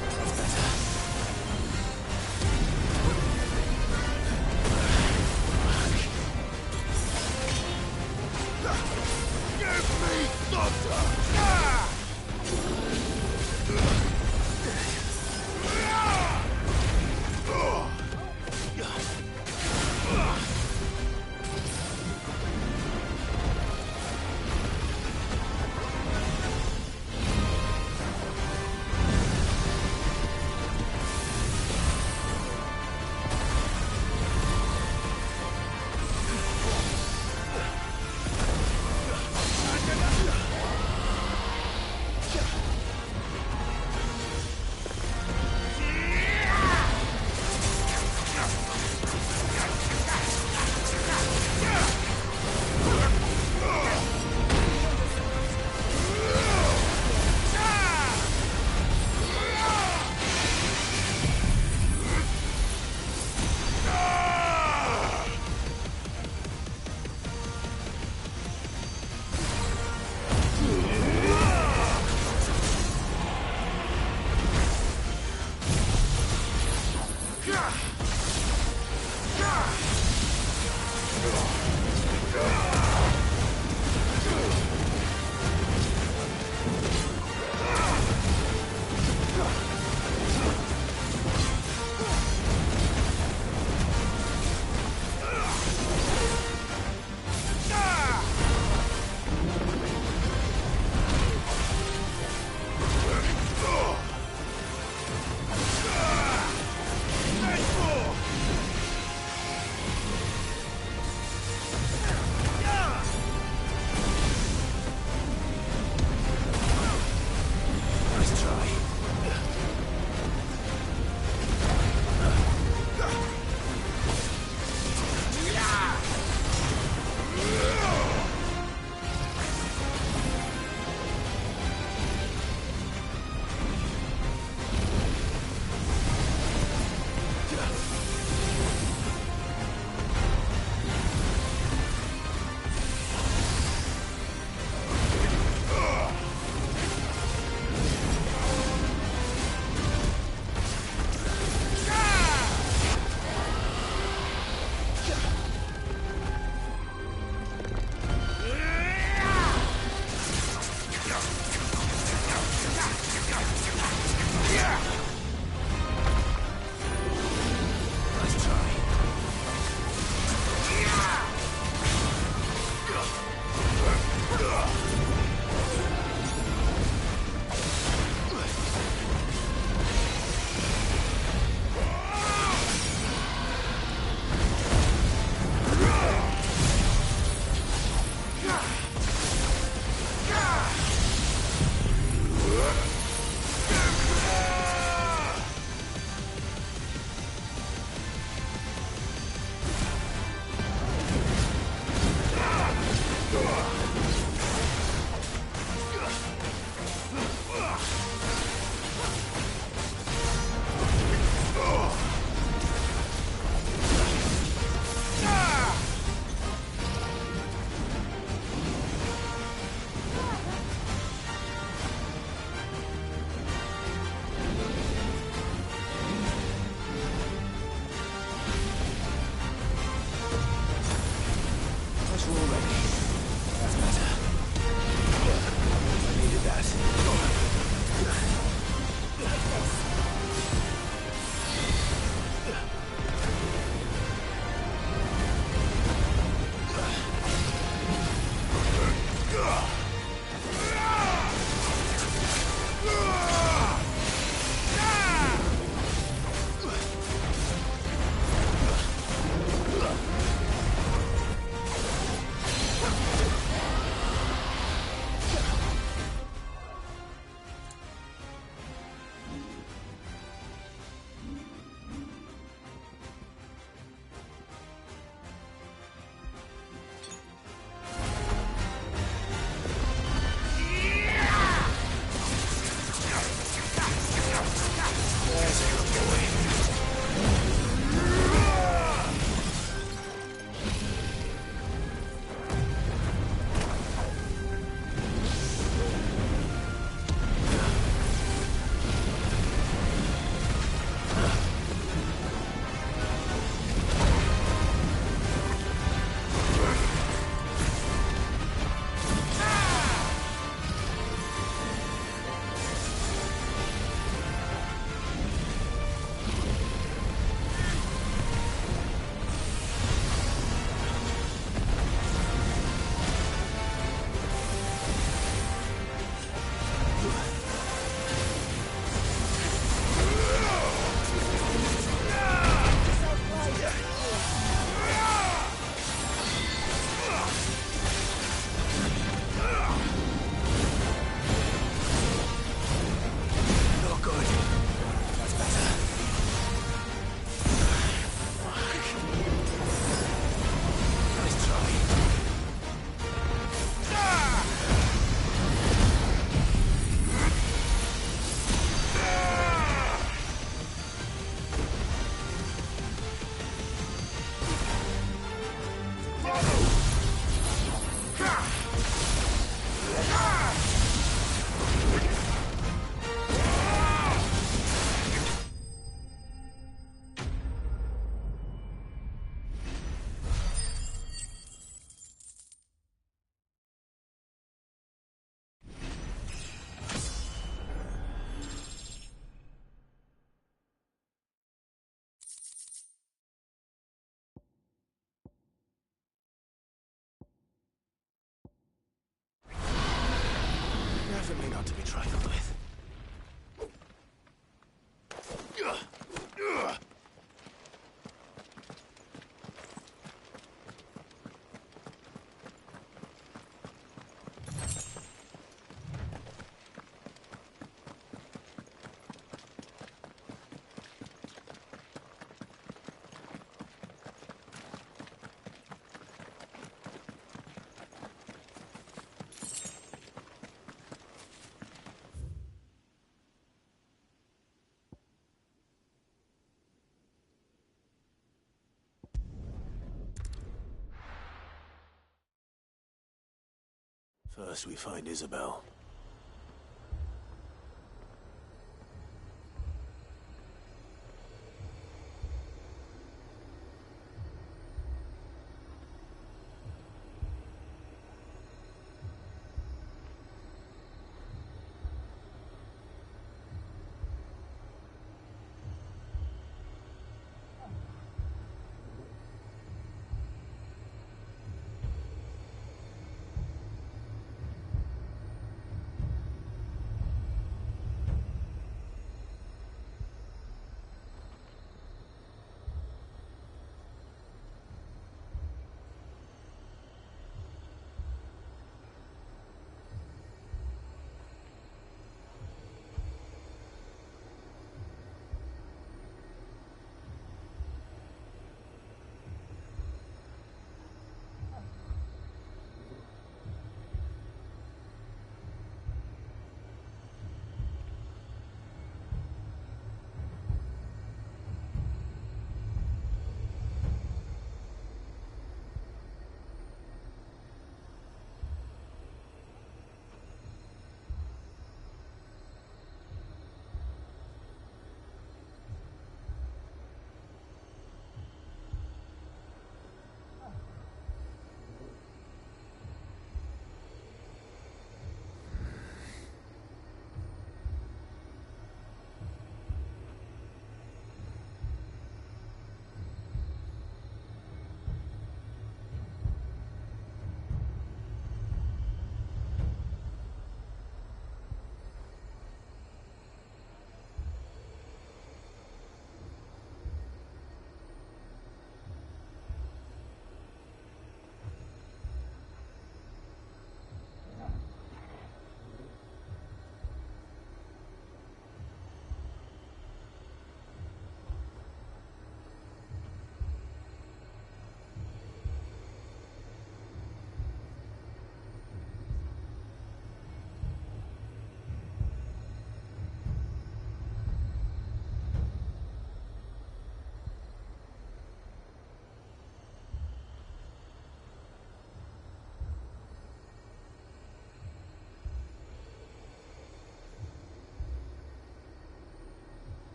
First we find Isabel.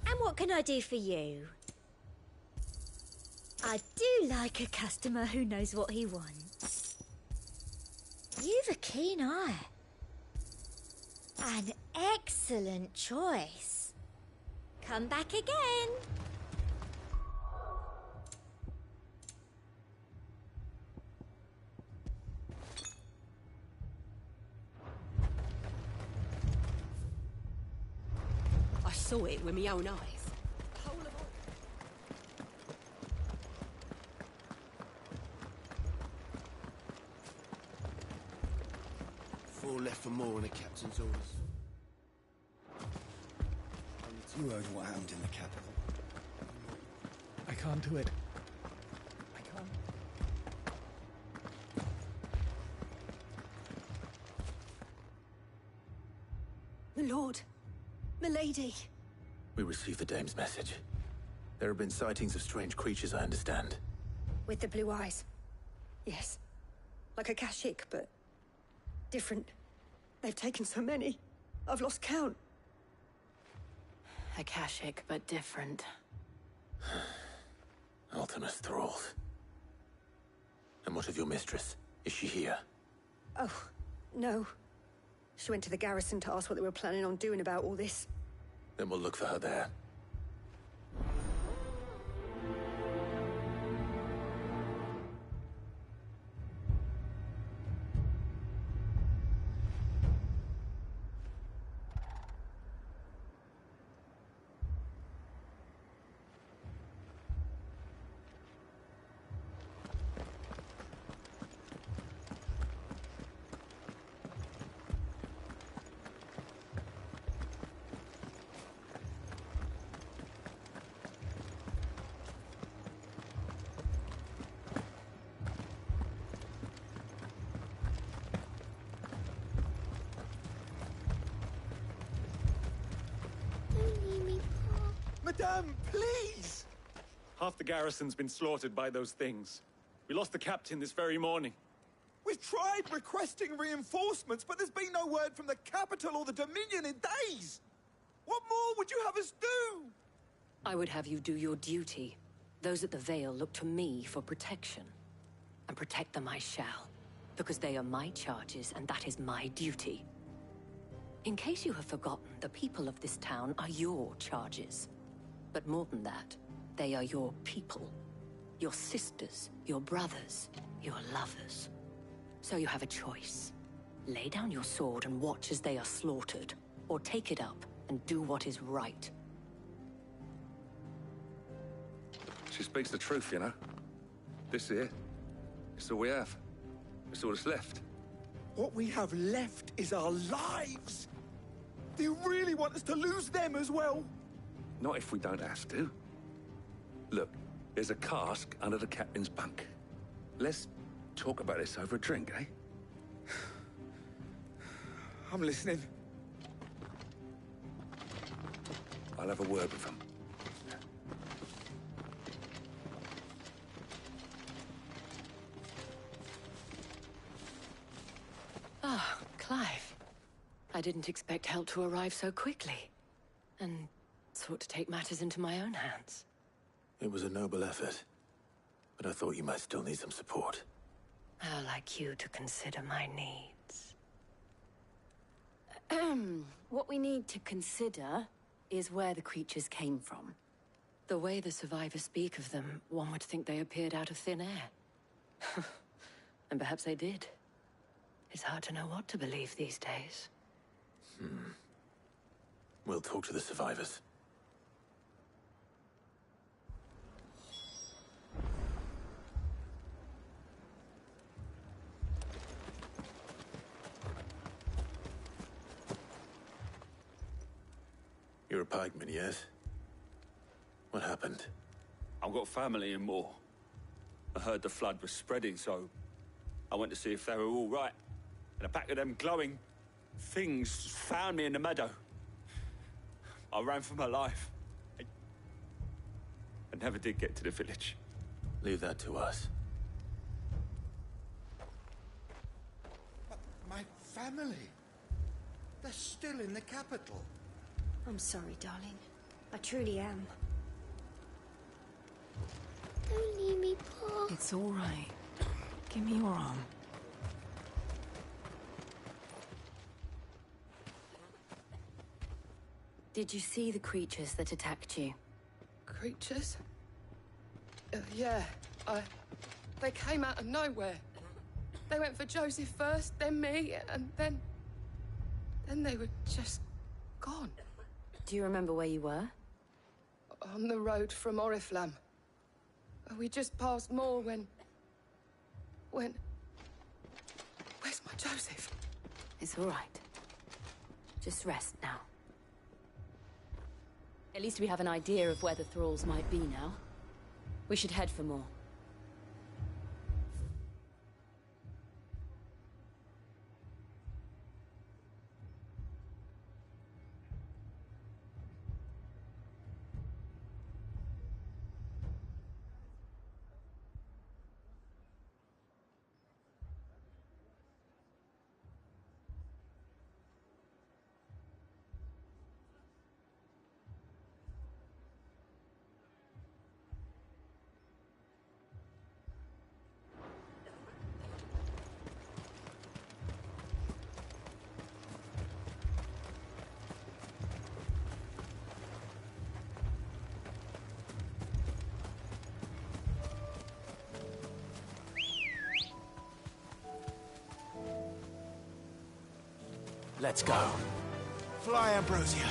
And what can I do for you? I do like a customer who knows what he wants. You've a keen eye. An excellent choice. Come back again. I saw it with my own eyes. Four left for more on the captain's orders. You heard what happened in the capital. I can't do it. I can't. My lord. Milady. We received the dame's message. There have been sightings of strange creatures, I understand. With the blue eyes. Yes. Like a Kashik, but different. They've taken so many. I've lost count. Akashic, but different. Ultimus thralls. And what of your mistress? Is she here? Oh, no. She went to the garrison to ask what they were planning on doing about all this. Then we'll look for her there. Madame, please! Half the garrison's been slaughtered by those things. We lost the captain this very morning. We've tried requesting reinforcements, but there's been no word from the capital or the Dominion in days! What more would you have us do? I would have you do your duty. Those at the Vale look to me for protection. And protect them I shall. Because they are my charges, and that is my duty. In case you have forgotten, the people of this town are your charges. But more than that, they are your people. Your sisters, your brothers, your lovers. So you have a choice. Lay down your sword and watch as they are slaughtered, or take it up and do what is right. She speaks the truth, you know. This here, it's all we have. It's all that's left. What we have left is our lives! Do you really want us to lose them as well? Not if we don't have to. Look, there's a cask under the captain's bunk. Let's talk about this over a drink, eh? I'm listening. I'll have a word with them. Ah, Clive. I didn't expect help to arrive so quickly. And sought to take matters into my own hands. It was a noble effort, but I thought you might still need some support. How like you to consider my needs. What we need to consider is where the creatures came from. The way the survivors speak of them, one would think they appeared out of thin air. And perhaps they did. It's hard to know what to believe these days. We'll talk to the survivors. You're a pikeman, yes? What happened? I've got family in Moor. I heard the flood was spreading, so I went to see if they were all right. And a pack of them glowing things found me in the meadow. I ran for my life. I never did get to the village. Leave that to us. But my family, they're still in the capital. I'm sorry, darling. I truly am. Don't leave me, Pa. It's all right. Give me your arm. Did you see the creatures that attacked you? Creatures? Yeah, they came out of nowhere. They went for Joseph first, then me, and then they were just gone. Do you remember where you were? On the road from Oriflamme. We just passed Moor when... Where's my Joseph? It's all right. Just rest now. At least we have an idea of where the thralls might be now. We should head for more. Let's go. Fly, Ambrosia.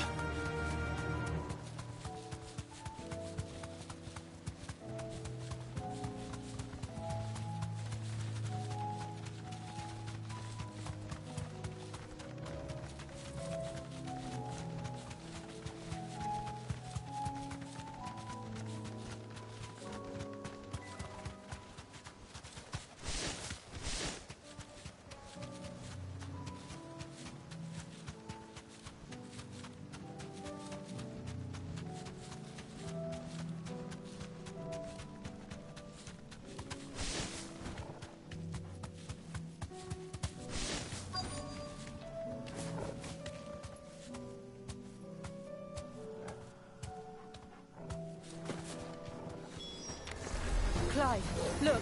Clive, look.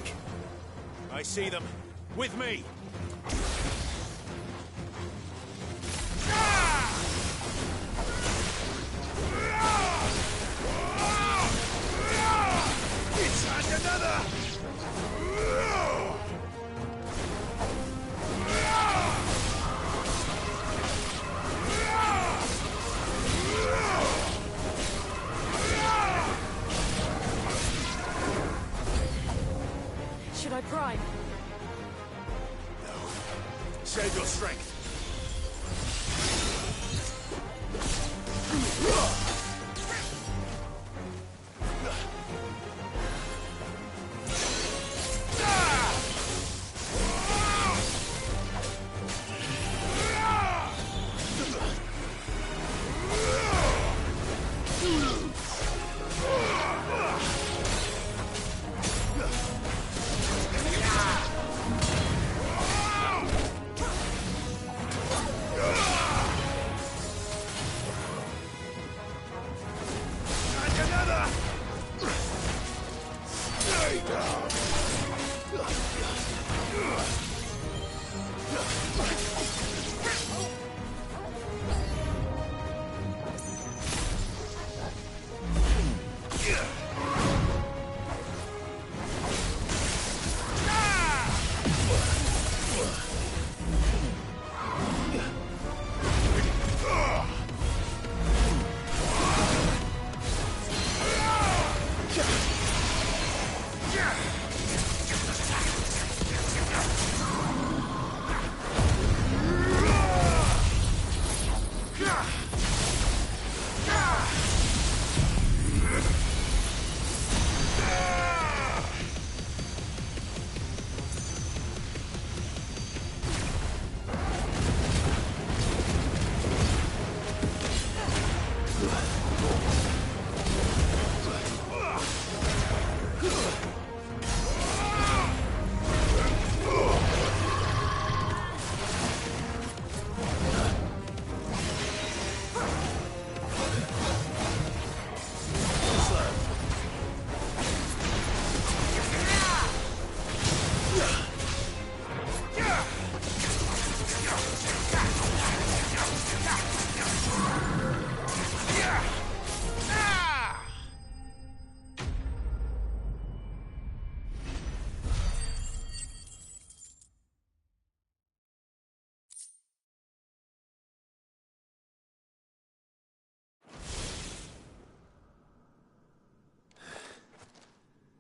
I see them. With me! It's another! Should I prime? No. Save your strength.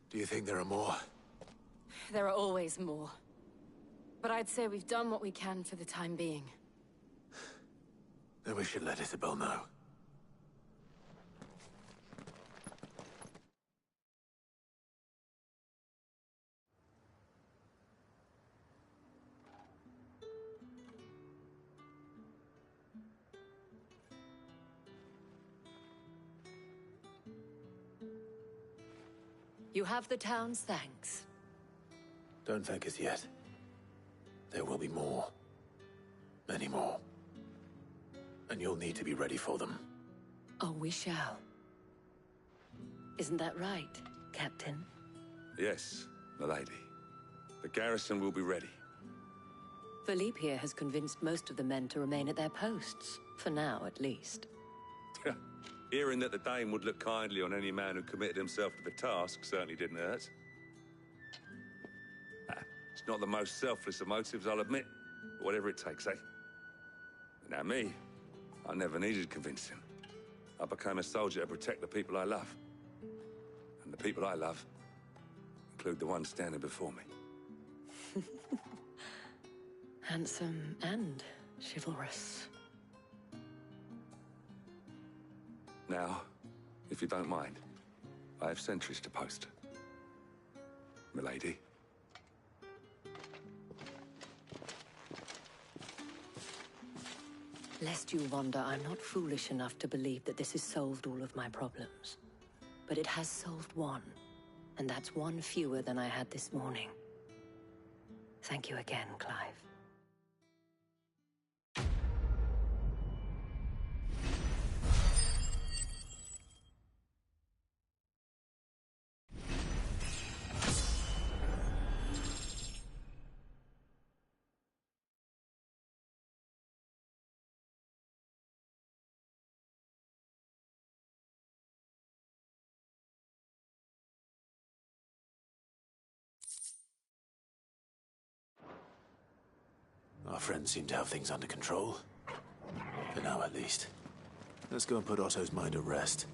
Do you think there are more? There are always more. But I'd say we've done what we can for the time being. Then we should let Isabel know. You have the town's thanks. Don't thank us yet. There will be more. Many more. And you'll need to be ready for them. Oh, we shall. Isn't that right, Captain? Yes, milady. The garrison will be ready. Philippe here has convinced most of the men to remain at their posts. For now, at least. Hearing that the Dane would look kindly on any man who committed himself to the task certainly didn't hurt. It's not the most selfless of motives, I'll admit. But whatever it takes, eh? Now me, I never needed convincing. I became a soldier to protect the people I love. And the people I love include the ones standing before me. Handsome and chivalrous. Now, if you don't mind, I have sentries to post. Milady. Lest you wonder, I'm not foolish enough to believe that this has solved all of my problems. But it has solved one, and that's one fewer than I had this morning. Thank you again, Clive. Our friends seem to have things under control. For now, at least. Let's go and put Otto's mind at rest.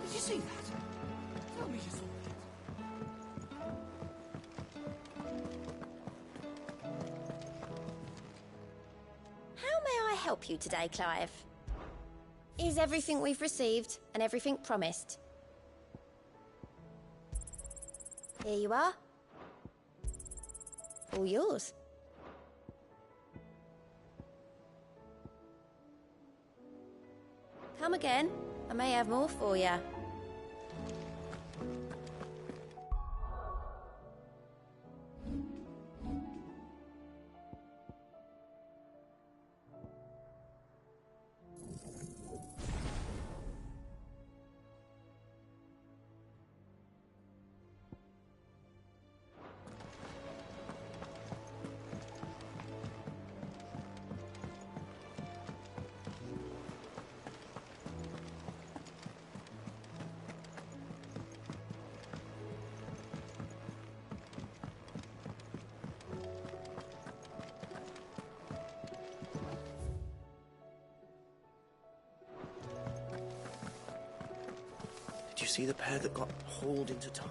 Did you see that? Tell me you saw How may I help you today, Clive? Is everything we've received and everything promised? Here you are. All yours. Come again. I may have more for you. Did you see the pair that got hauled into time?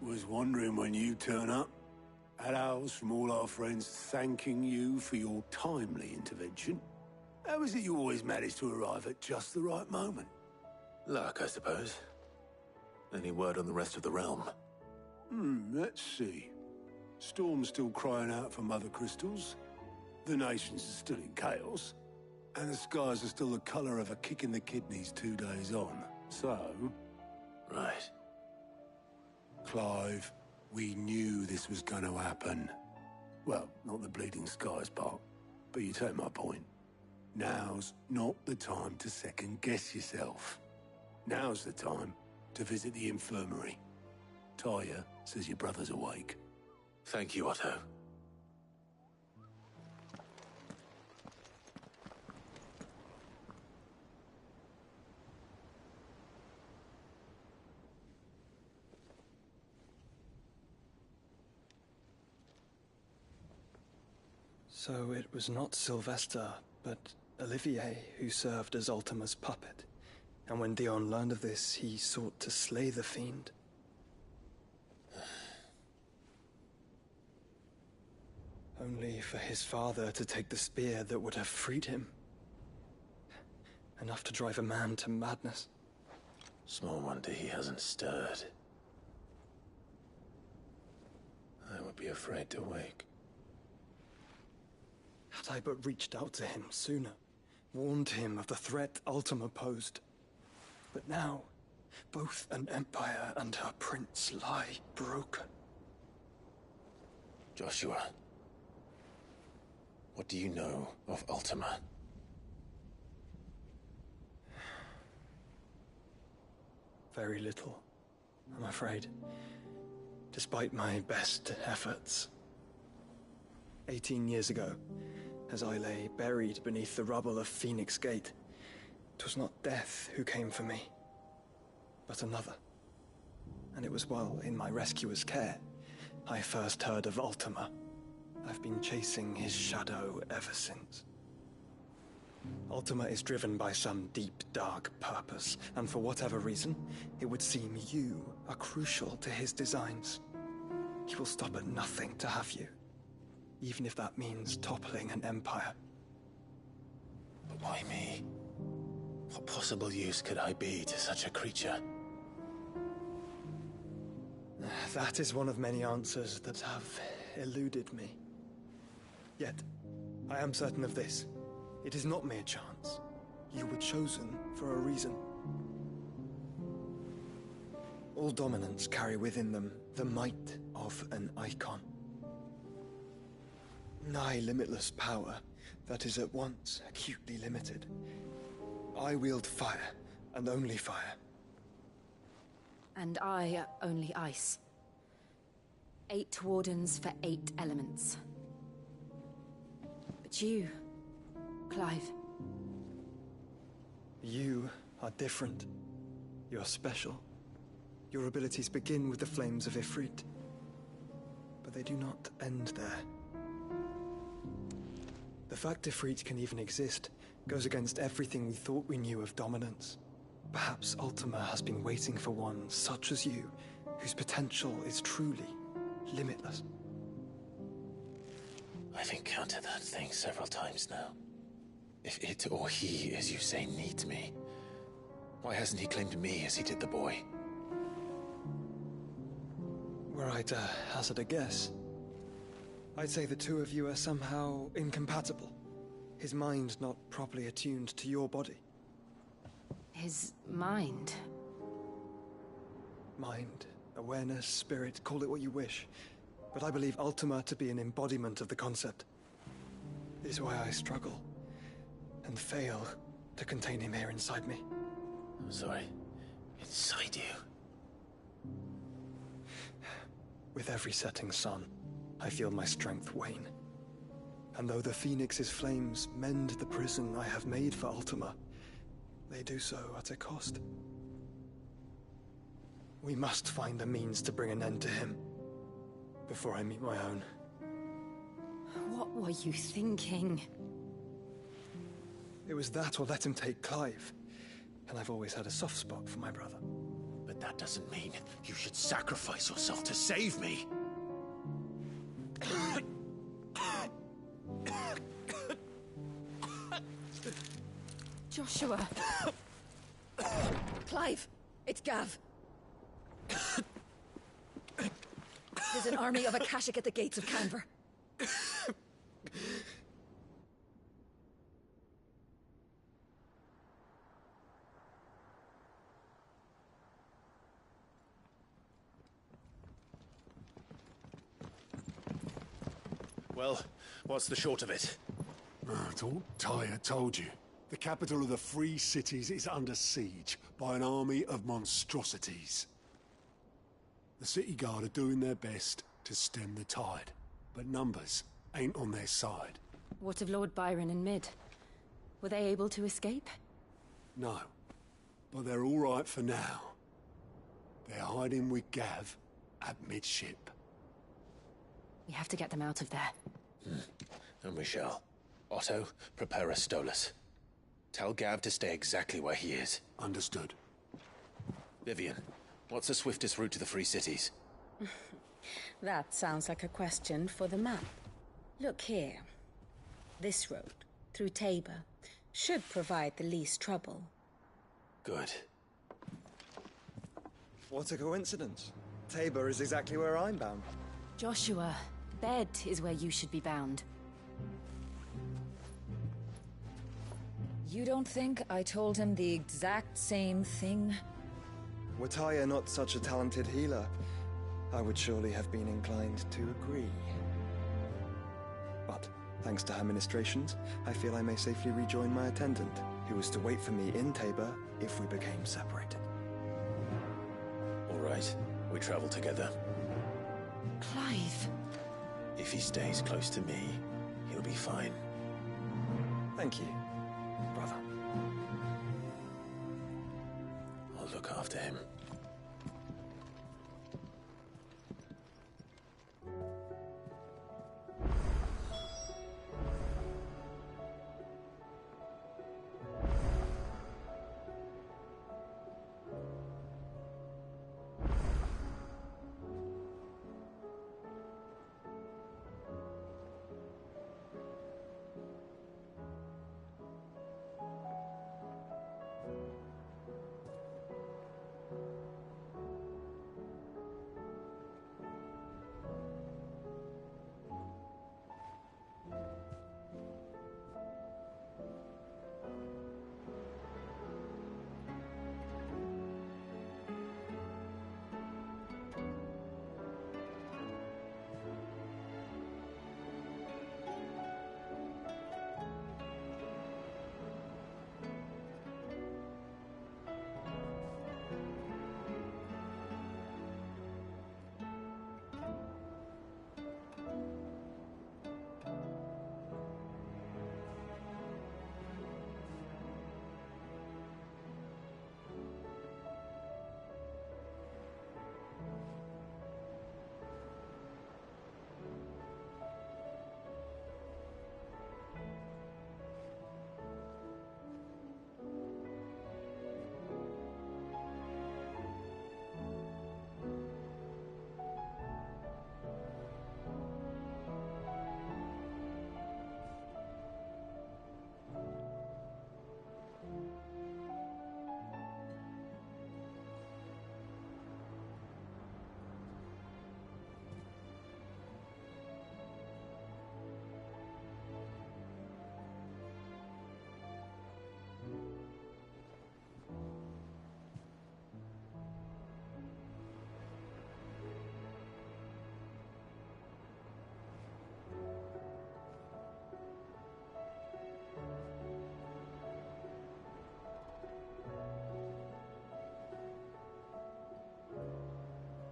Was wondering when you turn up. Had owls from all our friends thanking you for your timely intervention. How is it you always manage to arrive at just the right moment? Luck, I suppose. Any word on the rest of the realm? Let's see. Storm's still crying out for mother crystals. The nations are still in chaos, and the skies are still the colour of a kick in the kidneys 2 days on. So... Right. Clive, we knew this was going to happen. Well, not the bleeding skies part, but you take my point. Now's not the time to second-guess yourself. Now's the time to visit the infirmary. Tyre says your brother's awake. Thank you, Otto. So it was not Sylvester, but Olivier who served as Ultima's puppet. And when Dion learned of this, he sought to slay the fiend. Only for his father to take the spear that would have freed him. Enough to drive a man to madness. Small wonder he hasn't stirred. I would be afraid to wake. Had I but reached out to him sooner, warned him of the threat Ultima posed. But now, both an empire and her prince lie broken. Joshua, what do you know of Ultima? Very little, I'm afraid. Despite my best efforts. 18 years ago, as I lay buried beneath the rubble of Phoenix Gate, 'twas not death who came for me, but another. And it was while in my rescuer's care, I first heard of Ultima. I've been chasing his shadow ever since. Ultima is driven by some deep, dark purpose, and for whatever reason, it would seem you are crucial to his designs. He will stop at nothing to have you, even if that means toppling an empire. But why me? What possible use could I be to such a creature? That is one of many answers that have eluded me. Yet, I am certain of this. It is not mere chance. You were chosen for a reason. All dominants carry within them the might of an icon. Nigh limitless power that is at once acutely limited. I wield fire, and only fire. And I only ice. 8 wardens for 8 elements. But you, Clive. You are different. You're special. Your abilities begin with the flames of Ifrit. But they do not end there. The fact Ifrit can even exist goes against everything we thought we knew of dominance. Perhaps Ultima has been waiting for one such as you, whose potential is truly limitless. I've encountered that thing several times now. If it or he, as you say, needs me, why hasn't he claimed me as he did the boy? Were I to hazard a guess, I'd say the two of you are somehow incompatible. His mind not properly attuned to your body. His mind? Mind, awareness, spirit, call it what you wish. But I believe Ultima to be an embodiment of the concept. This is why I struggle and fail to contain him here inside me. I'm sorry. Inside you? With every setting sun, I feel my strength wane. And though the Phoenix's flames mend the prison I have made for Ultima, they do so at a cost. We must find a means to bring an end to him before I meet my own. What were you thinking? It was that or let him take Clive. And I've always had a soft spot for my brother. But that doesn't mean you should sacrifice yourself to save me. Joshua. Clive, it's Gav. There's an army of Akashic at the gates of Canver. Well, what's the short of it? I thought Tyre told you. The capital of the Free Cities is under siege by an army of monstrosities. The city guard are doing their best to stem the tide, but numbers ain't on their side. What of Lord Byron and Mid? Were they able to escape? No, but they're all right for now. They're hiding with Gav at midship. We have to get them out of there. And we shall. Otto, prepare a Stolas. Tell Gav to stay exactly where he is. Understood. Vivian, what's the swiftest route to the Free Cities? That sounds like a question for the map. Look here. This road, through Tabor, should provide the least trouble. Good. What a coincidence. Tabor is exactly where I'm bound. Joshua, bed is where you should be bound. You don't think I told him the exact same thing? Were Tyre not such a talented healer, I would surely have been inclined to agree. But, thanks to her ministrations, I feel I may safely rejoin my attendant, who was to wait for me in Tabor if we became separated. All right, we travel together. Clive. If he stays close to me, he'll be fine. Thank you, brother. I'll look after him.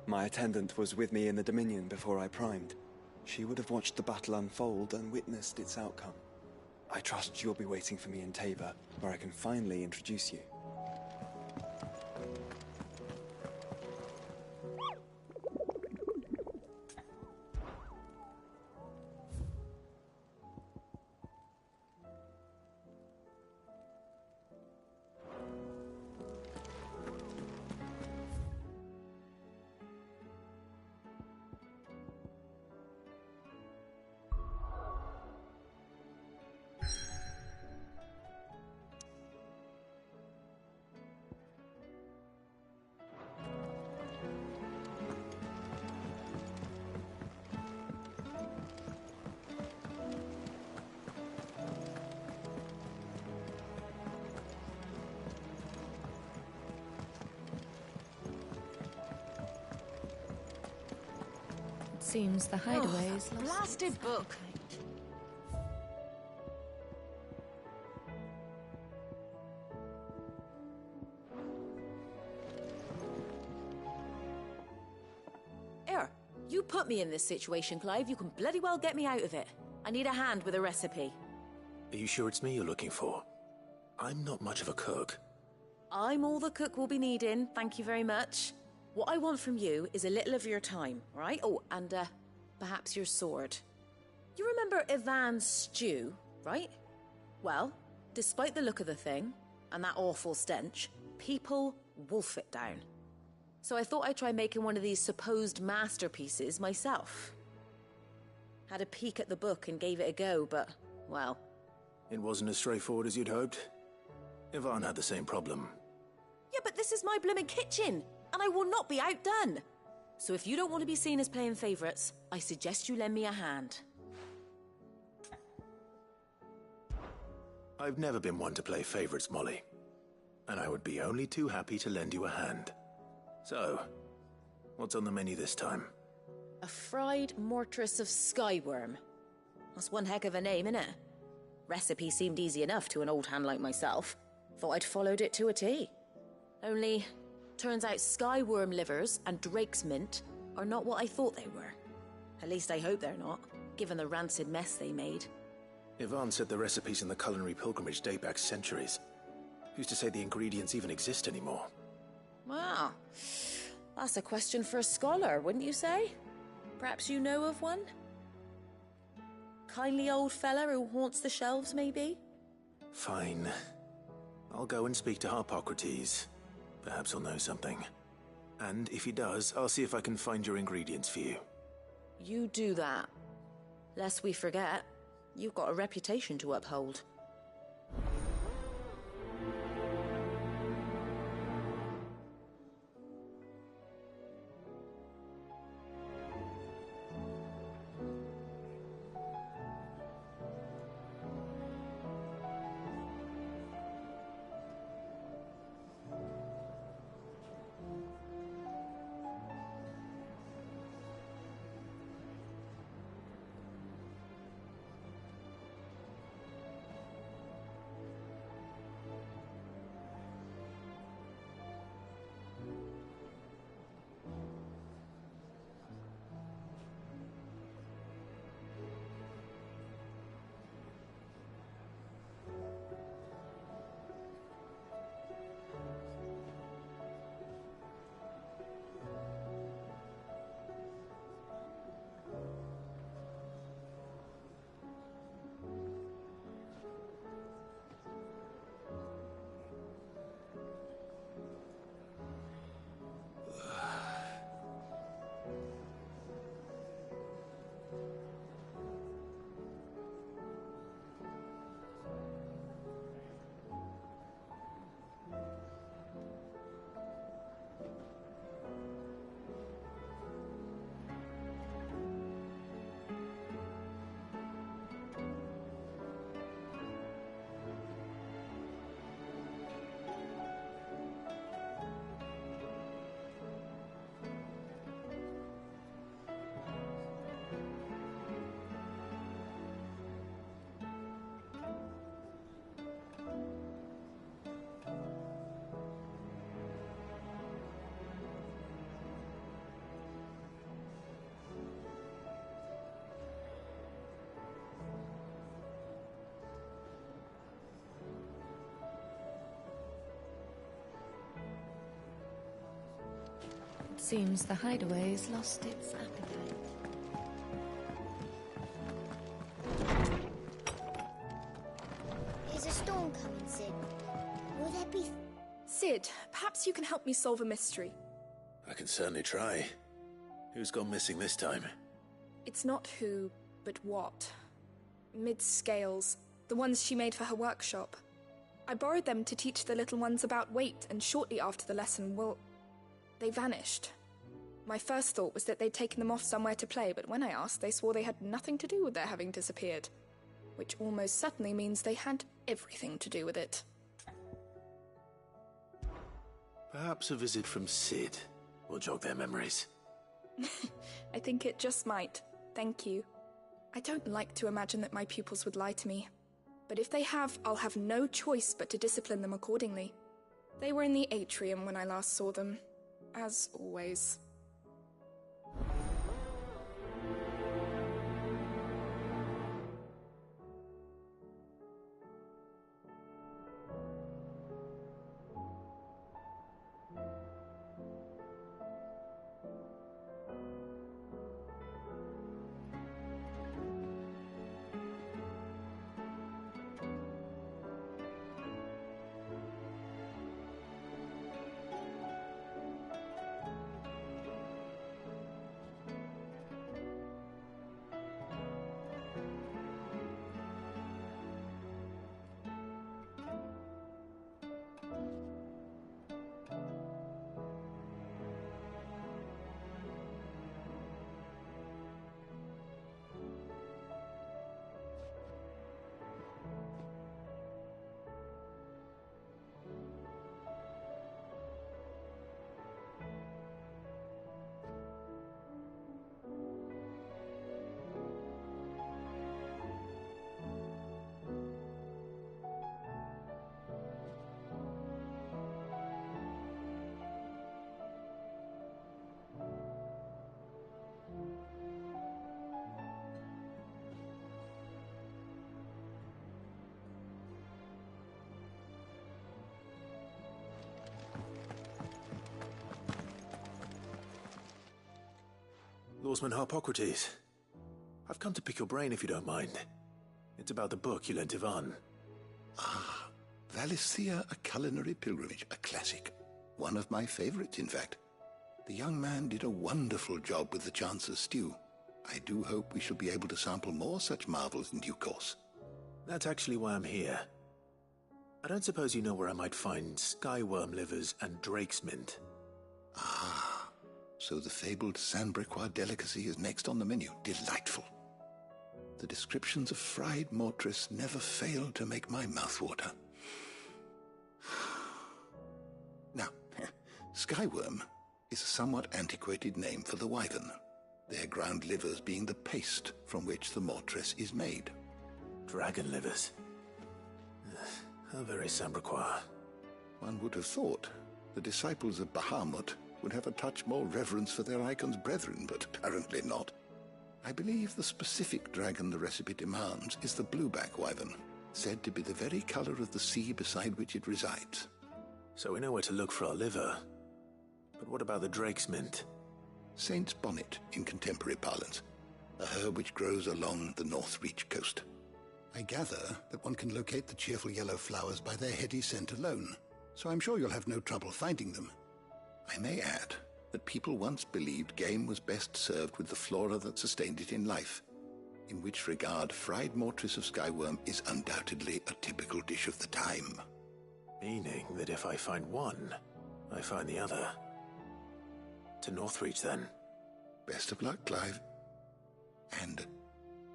My attendant was with me in the Dominion before I primed. She would have watched the battle unfold and witnessed its outcome. I trust you'll be waiting for me in Tabor, where I can finally introduce you. Seems the hideaway is that lost. blasted book. You put me in this situation, Clive. You can bloody well get me out of it. I need a hand with a recipe. Are you sure it's me you're looking for? I'm not much of a cook. I'm all the cook will be needing, thank you very much. What I want from you is a little of your time, right? Oh, and perhaps your sword. You remember Ivan's stew, right? Well, despite the look of the thing, and that awful stench, people wolf it down. So I thought I'd try making one of these supposed masterpieces myself. Had a peek at the book and gave it a go, but, well... It wasn't as straightforward as you'd hoped. Ivan had the same problem. Yeah, but this is my blooming kitchen, and I will not be outdone. So if you don't want to be seen as playing favourites, I suggest you lend me a hand. I've never been one to play favourites, Molly. And I would be only too happy to lend you a hand. So, what's on the menu this time? A fried mortress of skyworm. That's one heck of a name, innit? Recipe seemed easy enough to an old hand like myself. Thought I'd followed it to a T. Only, turns out skyworm livers and drake's mint are not what I thought they were. At least I hope they're not, given the rancid mess they made. Ivan said the recipes in the culinary pilgrimage date back centuries. Who's to say the ingredients even exist anymore? Wow. That's a question for a scholar, wouldn't you say? Perhaps you know of one? Kindly old fella who haunts the shelves, maybe? Fine. I'll go and speak to Harpocrates. Perhaps he'll know something. And if he does, I'll see if I can find your ingredients for you. You do that. Lest we forget, you've got a reputation to uphold. Seems the hideaway has lost its appetite. There's a storm coming, Sid. Will there be... Sid, perhaps you can help me solve a mystery. I can certainly try. Who's gone missing this time? It's not who, but what. Mid's scales, the ones she made for her workshop. I borrowed them to teach the little ones about weight, and shortly after the lesson, they vanished. My first thought was that they'd taken them off somewhere to play, but when I asked, they swore they had nothing to do with their having disappeared. Which almost certainly means they had everything to do with it. Perhaps a visit from Sid will jog their memories. I think it just might. Thank you. I don't like to imagine that my pupils would lie to me. But if they have, I'll have no choice but to discipline them accordingly. They were in the atrium when I last saw them. As always. Lawsman Harpocrates. I've come to pick your brain if you don't mind. It's about the book you lent Ivan. Ah, Valisthea, A Culinary Pilgrimage, a classic. One of my favorites, in fact. The young man did a wonderful job with the Chance's stew. I do hope we shall be able to sample more such marvels in due course. That's actually why I'm here. I don't suppose you know where I might find skyworm livers and drake's mint. Ah, so the fabled Sanbriquois delicacy is next on the menu. Delightful. The descriptions of fried mortris never fail to make my mouth water. Now, skyworm is a somewhat antiquated name for the wyvern, their ground livers being the paste from which the mortris is made. Dragon livers. How very Sanbriquois. One would have thought the disciples of Bahamut would have a touch more reverence for their icon's brethren, but apparently not. I believe the specific dragon the recipe demands is the blueback wyvern, said to be the very color of the sea beside which it resides. So we know where to look for our liver. But what about the drake's mint? Saint's bonnet in contemporary parlance, a herb which grows along the North Reach coast. I gather that one can locate the cheerful yellow flowers by their heady scent alone, so I'm sure you'll have no trouble finding them. I may add that people once believed game was best served with the flora that sustained it in life, in which regard fried mortris of skyworm is undoubtedly a typical dish of the time. Meaning that if I find one, I find the other. To Northreach, then. Best of luck, Clive. And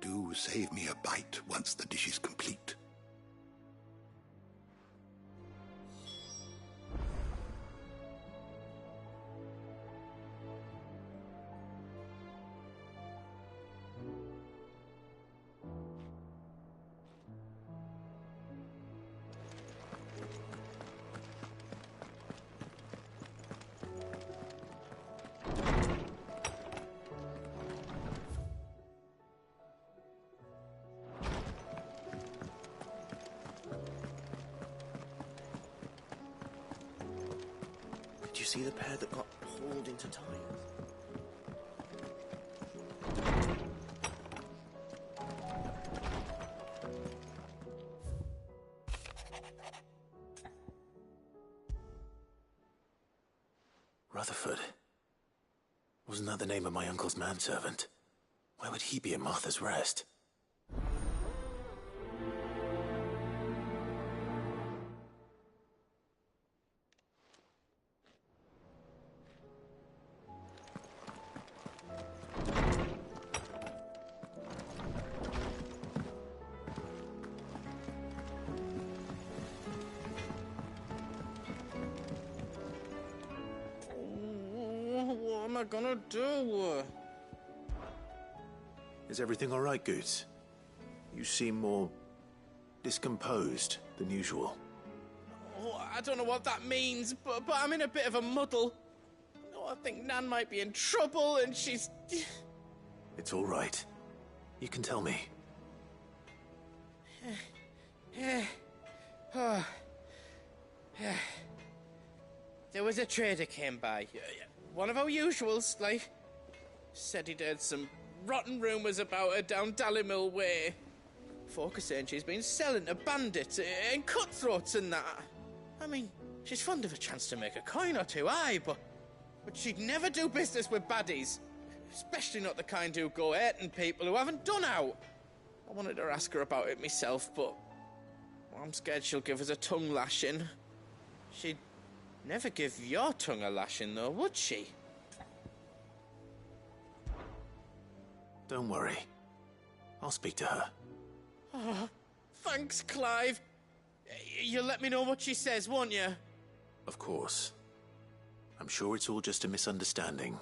do save me a bite once the dish is complete. Did you see the pair that got hauled into time? Rutherford. Wasn't that the name of my uncle's manservant? Why would he be at Martha's Rest? What am I gonna do? Is everything all right, Goots? You seem more discomposed than usual. Oh, I don't know what that means, but I'm in a bit of a muddle. Oh, I think Nan might be in trouble, and she's... It's all right. You can tell me. There was a trader came by. One of our usuals, like. Said he'd heard some rotten rumours about her down Dallymill Way. Folk are saying she's been selling to bandits and cutthroats and that. I mean, she's fond of a chance to make a coin or two, aye, but she'd never do business with baddies. Especially not the kind who go hurting people who haven't done out. I wanted to ask her about it myself, but I'm scared she'll give us a tongue lashing. She'd never give your tongue a lashing, though, would she? Don't worry. I'll speak to her. Oh, thanks, Clive. You'll let me know what she says, won't you? Of course. I'm sure it's all just a misunderstanding.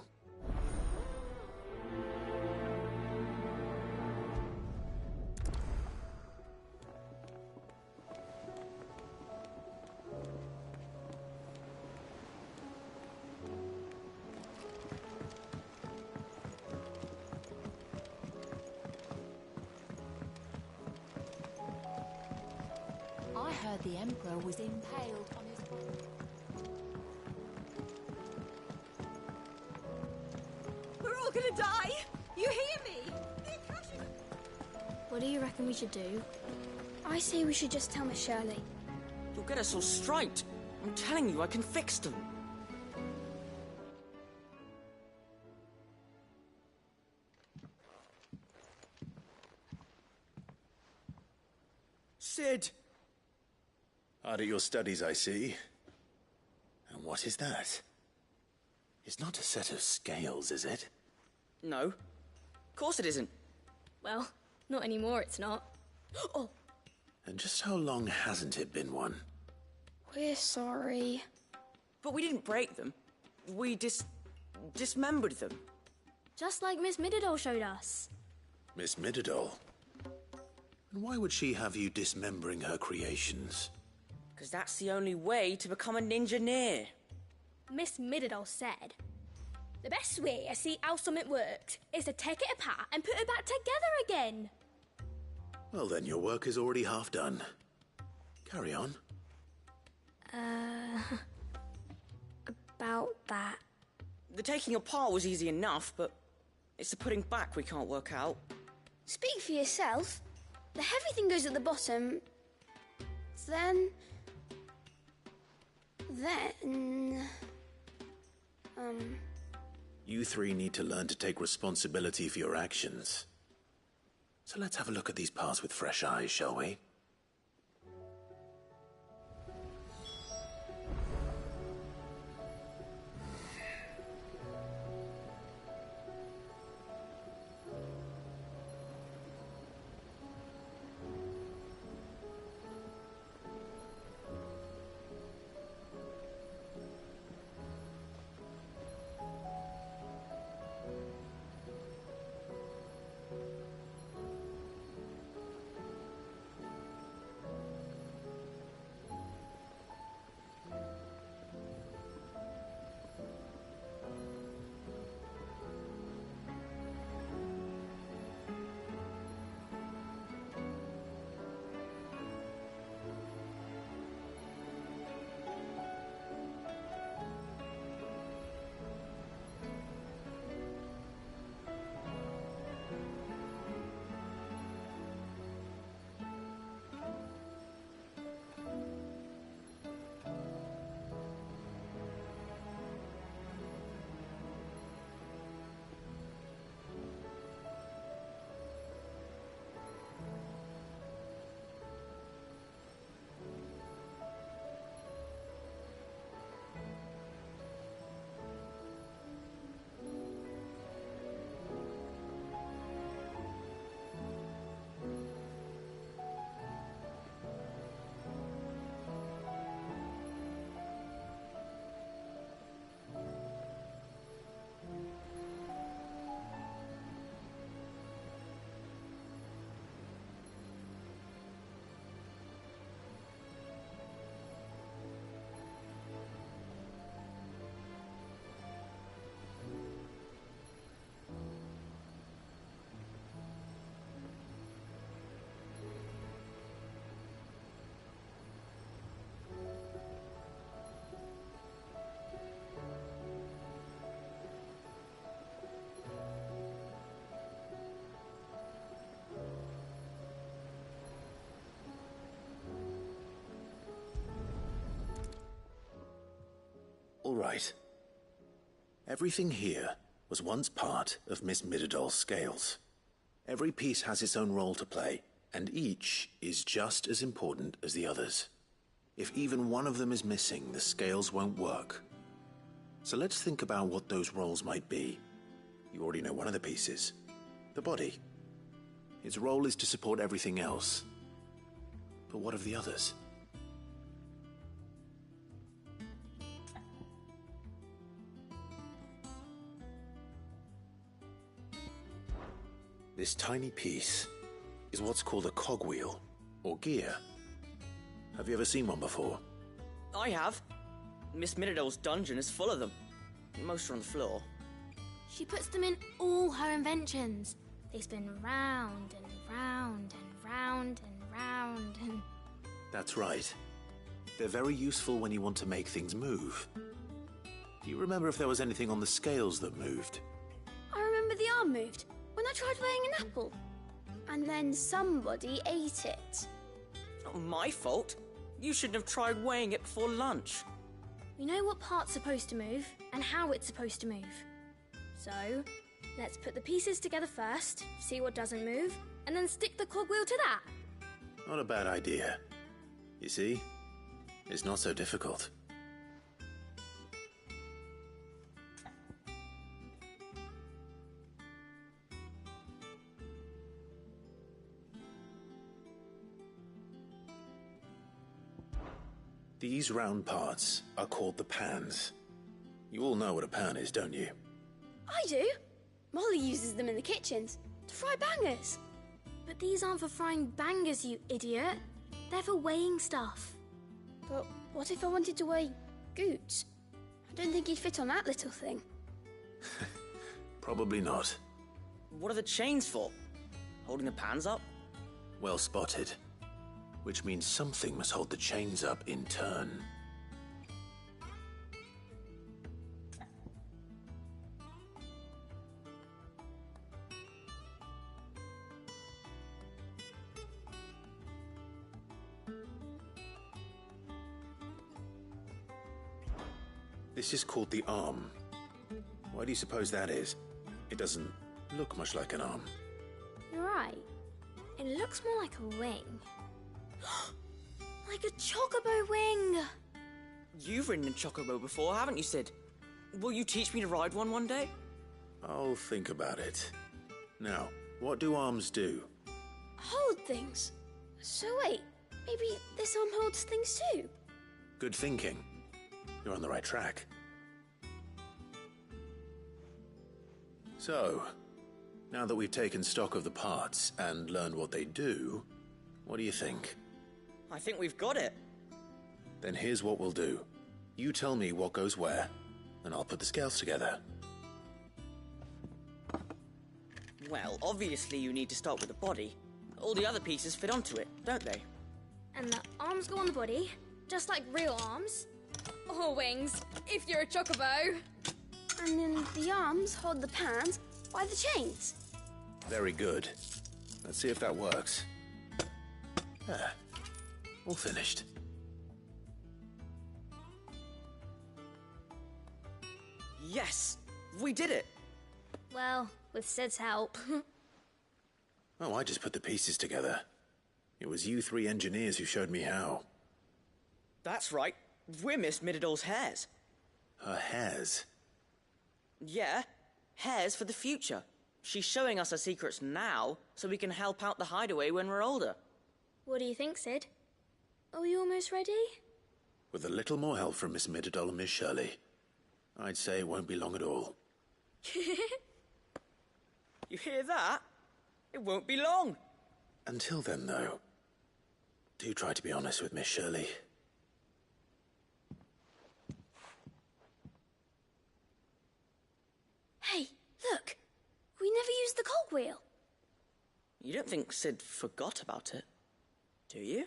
I heard the Emperor was impaled on his body. We're all not gonna die! You hear me? What do you reckon we should do? I say we should just tell Miss Shirley. You'll get us all straight. I'm telling you, I can fix them. Sid! Hard at your studies, I see. And what is that? It's not a set of scales, is it? No. Of course it isn't. Well, not anymore, it's not. Oh! And just how long hasn't it been one? We're sorry. But we didn't break them. We dismembered them. Just like Miss Mididol showed us. Miss Mididol? And why would she have you dismembering her creations? Because that's the only way to become a ninja-neer. Miss Mididol said, the best way to see how something works is to take it apart and put it back together again. Well then, your work is already half done. Carry on. About that. The taking apart was easy enough, but it's the putting back we can't work out. Speak for yourself. The heavy thing goes at the bottom. Then... You three need to learn to take responsibility for your actions. So let's have a look at these parts with fresh eyes, shall we? All right. Everything here was once part of Miss Mididol's scales. Every piece has its own role to play, and each is just as important as the others. If even one of them is missing, the scales won't work. So let's think about what those roles might be. You already know one of the pieces. The body. Its role is to support everything else. But what of the others? This tiny piece is what's called a cogwheel, or gear. Have you ever seen one before? I have. Miss Mididol's dungeon is full of them. Most are on the floor. She puts them in all her inventions. They spin round and round and round and round and... That's right. They're very useful when you want to make things move. Do you remember if there was anything on the scales that moved? I remember arm moved when I tried weighing an apple. And then somebody ate it. Not my fault. You shouldn't have tried weighing it before lunch. We know what part's supposed to move and how it's supposed to move. So, let's put the pieces together first, see what doesn't move, and then stick the cogwheel to that. Not a bad idea. You see? It's not so difficult. These round parts are called the pans. You all know what a pan is, don't you? I do. Molly uses them in the kitchens to fry bangers. But these aren't for frying bangers, you idiot. They're for weighing stuff. But what if I wanted to weigh Goots? I don't think he'd fit on that little thing. Probably not. What are the chains for? Holding the pans up? Well spotted. Which means something must hold the chains up in turn. This is called the arm. Why do you suppose that is? It doesn't look much like an arm. You're right. It looks more like a wing. Like a chocobo wing! You've ridden a chocobo before, haven't you, Sid? Will you teach me to ride one day? I'll think about it. Now, what do arms do? Hold things. So wait, maybe this arm holds things too? Good thinking. You're on the right track. So, now that we've taken stock of the parts and learned what they do, what do you think? I think we've got it. Then here's what we'll do. You tell me what goes where, and I'll put the scales together. Well, obviously you need to start with the body. All the other pieces fit onto it, don't they? And the arms go on the body, just like real arms. Or wings, if you're a chocobo. And then the arms hold the pans by the chains. Very good. Let's see if that works. Ah, all finished. Yes! We did it! Well, with Sid's help. Oh, I just put the pieces together. It was you three engineers who showed me how. That's right. We're Miss Mididol's hairs. Her hairs? Yeah, hairs for the future. She's showing us her secrets now, so we can help out the hideaway when we're older. What do you think, Sid? Are we almost ready? With a little more help from Miss Mididol and Miss Shirley, I'd say it won't be long at all. You hear that? It won't be long. Until then, though, do try to be honest with Miss Shirley. Hey, look! We never used the cogwheel. You don't think Sid forgot about it, do you?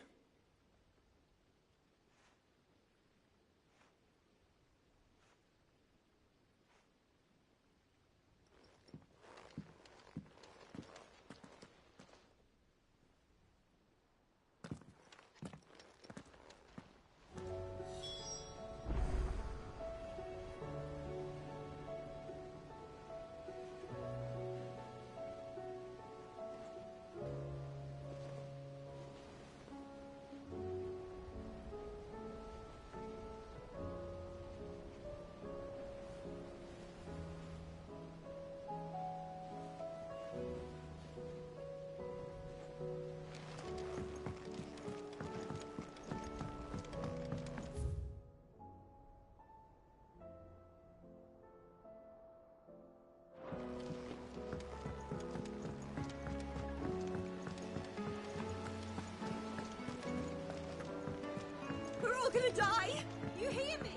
We're all gonna die! You hear me?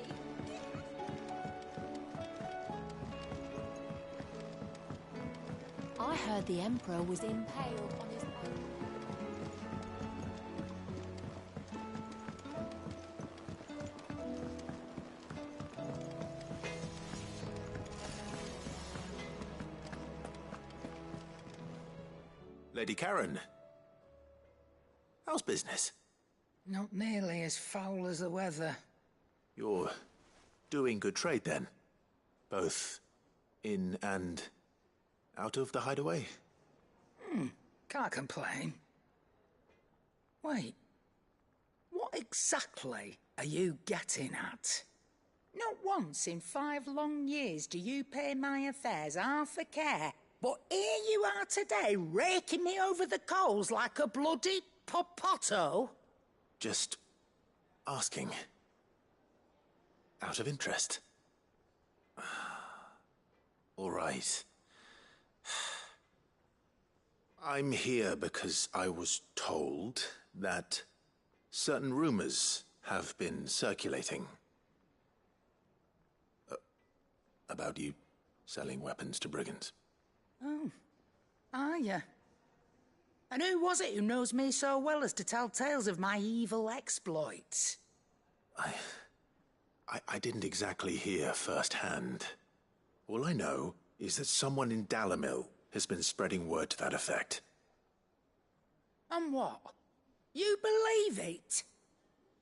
I heard the Emperor was impaled on his own. Lady Karen. How's business? Not nearly as foul as the weather. You're doing good trade, then? Both in and out of the hideaway? Can't complain. Wait. What exactly are you getting at? Not once in 5 long years do you pay my affairs half a care, but here you are today, raking me over the coals like a bloody popoto? Just asking. Out of interest. All right. I'm here because I was told that certain rumors have been circulating. About you selling weapons to brigands. Oh, are you? And who was it who knows me so well as to tell tales of my evil exploits? I didn't exactly hear firsthand. All I know is that someone in Dalimil has been spreading word to that effect. And what? You believe it?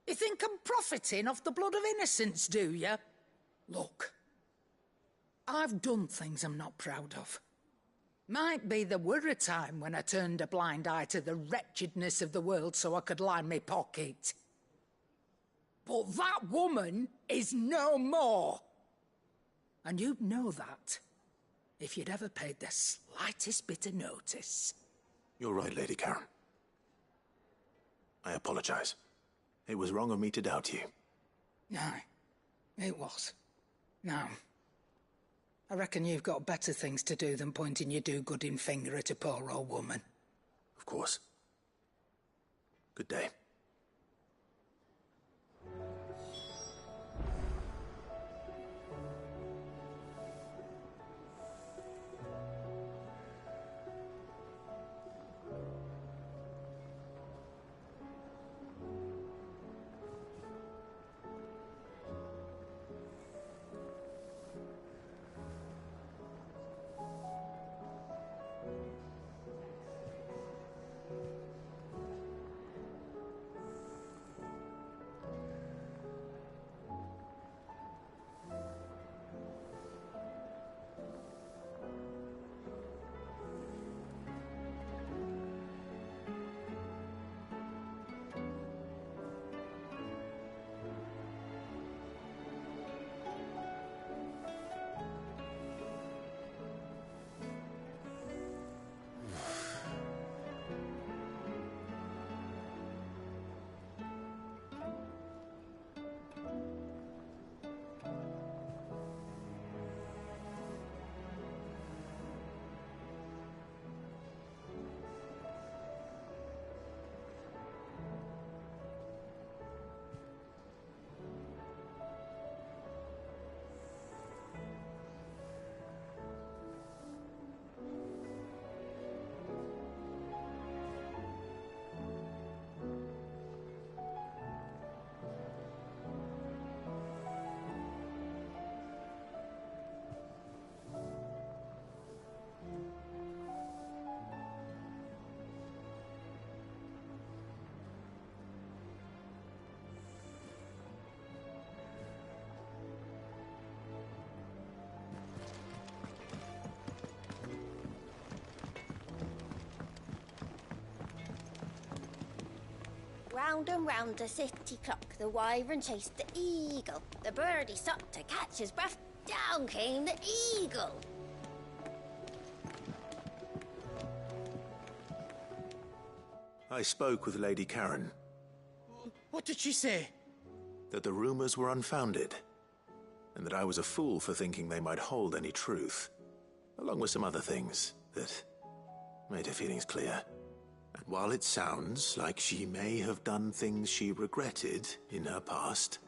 You think I'm profiting off the blood of innocents, do you? Look, I've done things I'm not proud of. Might be there were a time when I turned a blind eye to the wretchedness of the world so I could line my pocket. But that woman is no more. And you'd know that if you'd ever paid the slightest bit of notice. You're right, Lady Karen. I apologize. It was wrong of me to doubt you. Aye, it was. Now, I reckon you've got better things to do than pointing your do-gooding finger at a poor old woman. Of course. Good day. Round and round the city clock, the wyvern chased the eagle. The birdie stopped to catch his breath. Down came the eagle. I spoke with Lady Karen. What did she say? That the rumors were unfounded, and that I was a fool for thinking they might hold any truth, along with some other things that made her feelings clear. And while it sounds like she may have done things she regretted in her past,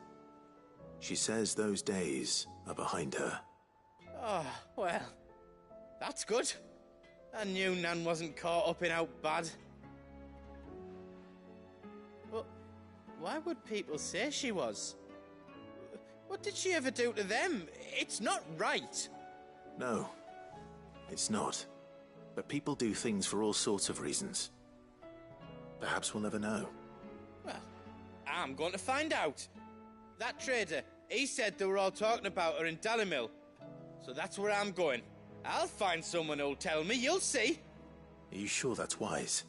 she says those days are behind her. Oh, well, that's good. I knew Nan wasn't caught up in out bad. But why would people say she was? What did she ever do to them? It's not right. No, it's not. But people do things for all sorts of reasons. Perhaps we'll never know. Well, I'm going to find out. That trader, he said they were all talking about her in Dalimil. So that's where I'm going. I'll find someone who'll tell me, you'll see. Are you sure that's wise?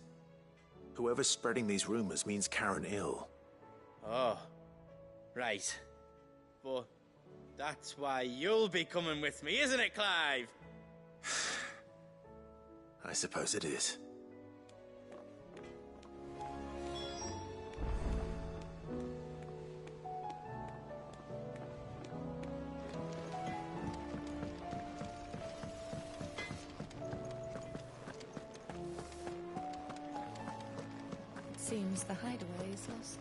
Whoever's spreading these rumors means Karen ill. Oh, right. But that's why you'll be coming with me, isn't it, Clive? I suppose it is. Seems the hideaway is lost.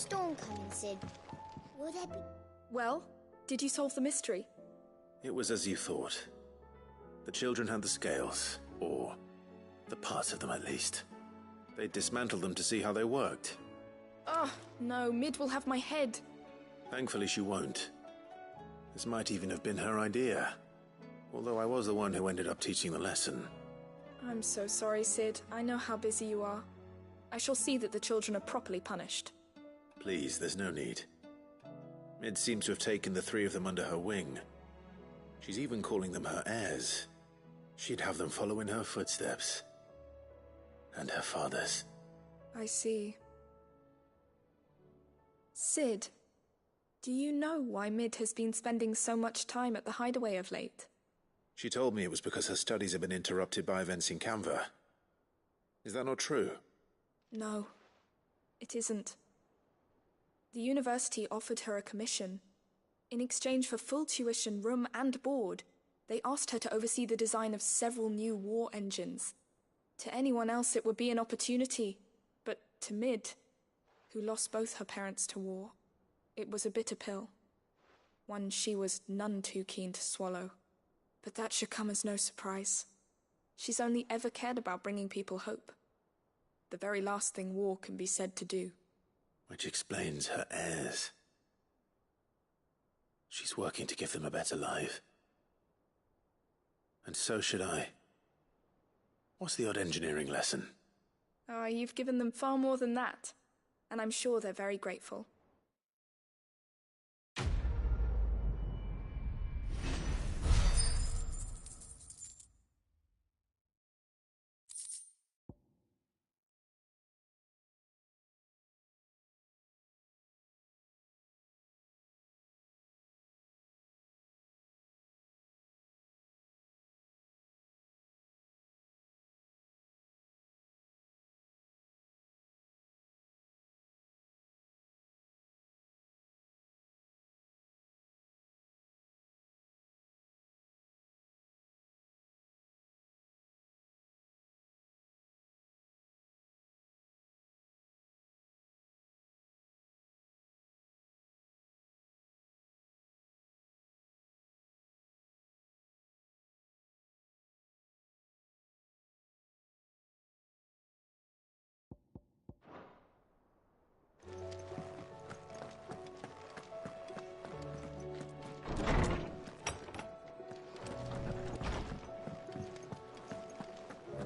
storm coming, Sid? Will there be... Well, did you solve the mystery? It was as you thought. The children had the scales, or the parts of them at least. They dismantled them to see how they worked. Oh, no, Mid will have my head. Thankfully she won't. This might even have been her idea. Although I was the one who ended up teaching the lesson. I'm so sorry, Sid. I know how busy you are. I shall see that the children are properly punished. Please, there's no need. Mid seems to have taken the three of them under her wing. She's even calling them her heirs. She'd have them follow in her footsteps. And her father's. I see. Sid, do you know why Mid has been spending so much time at the hideaway of late? She told me it was because her studies have been interrupted by events in Canva. Is that not true? No, it isn't. The university offered her a commission. In exchange for full tuition, room and board, they asked her to oversee the design of several new war engines. To anyone else it would be an opportunity, but to Mid, who lost both her parents to war, it was a bitter pill. One she was none too keen to swallow. But that should come as no surprise. She's only ever cared about bringing people hope. The very last thing war can be said to do. Which explains her heirs. She's working to give them a better life. And so should I. What's the odd engineering lesson? Ah, you've given them far more than that. And I'm sure they're very grateful.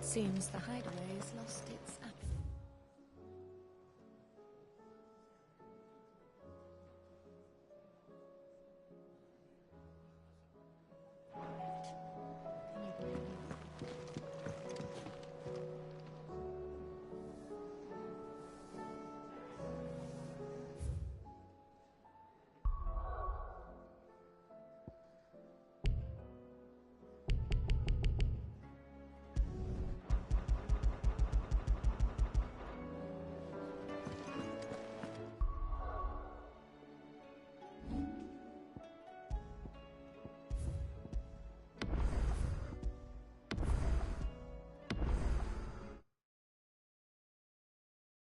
It seems the hideaway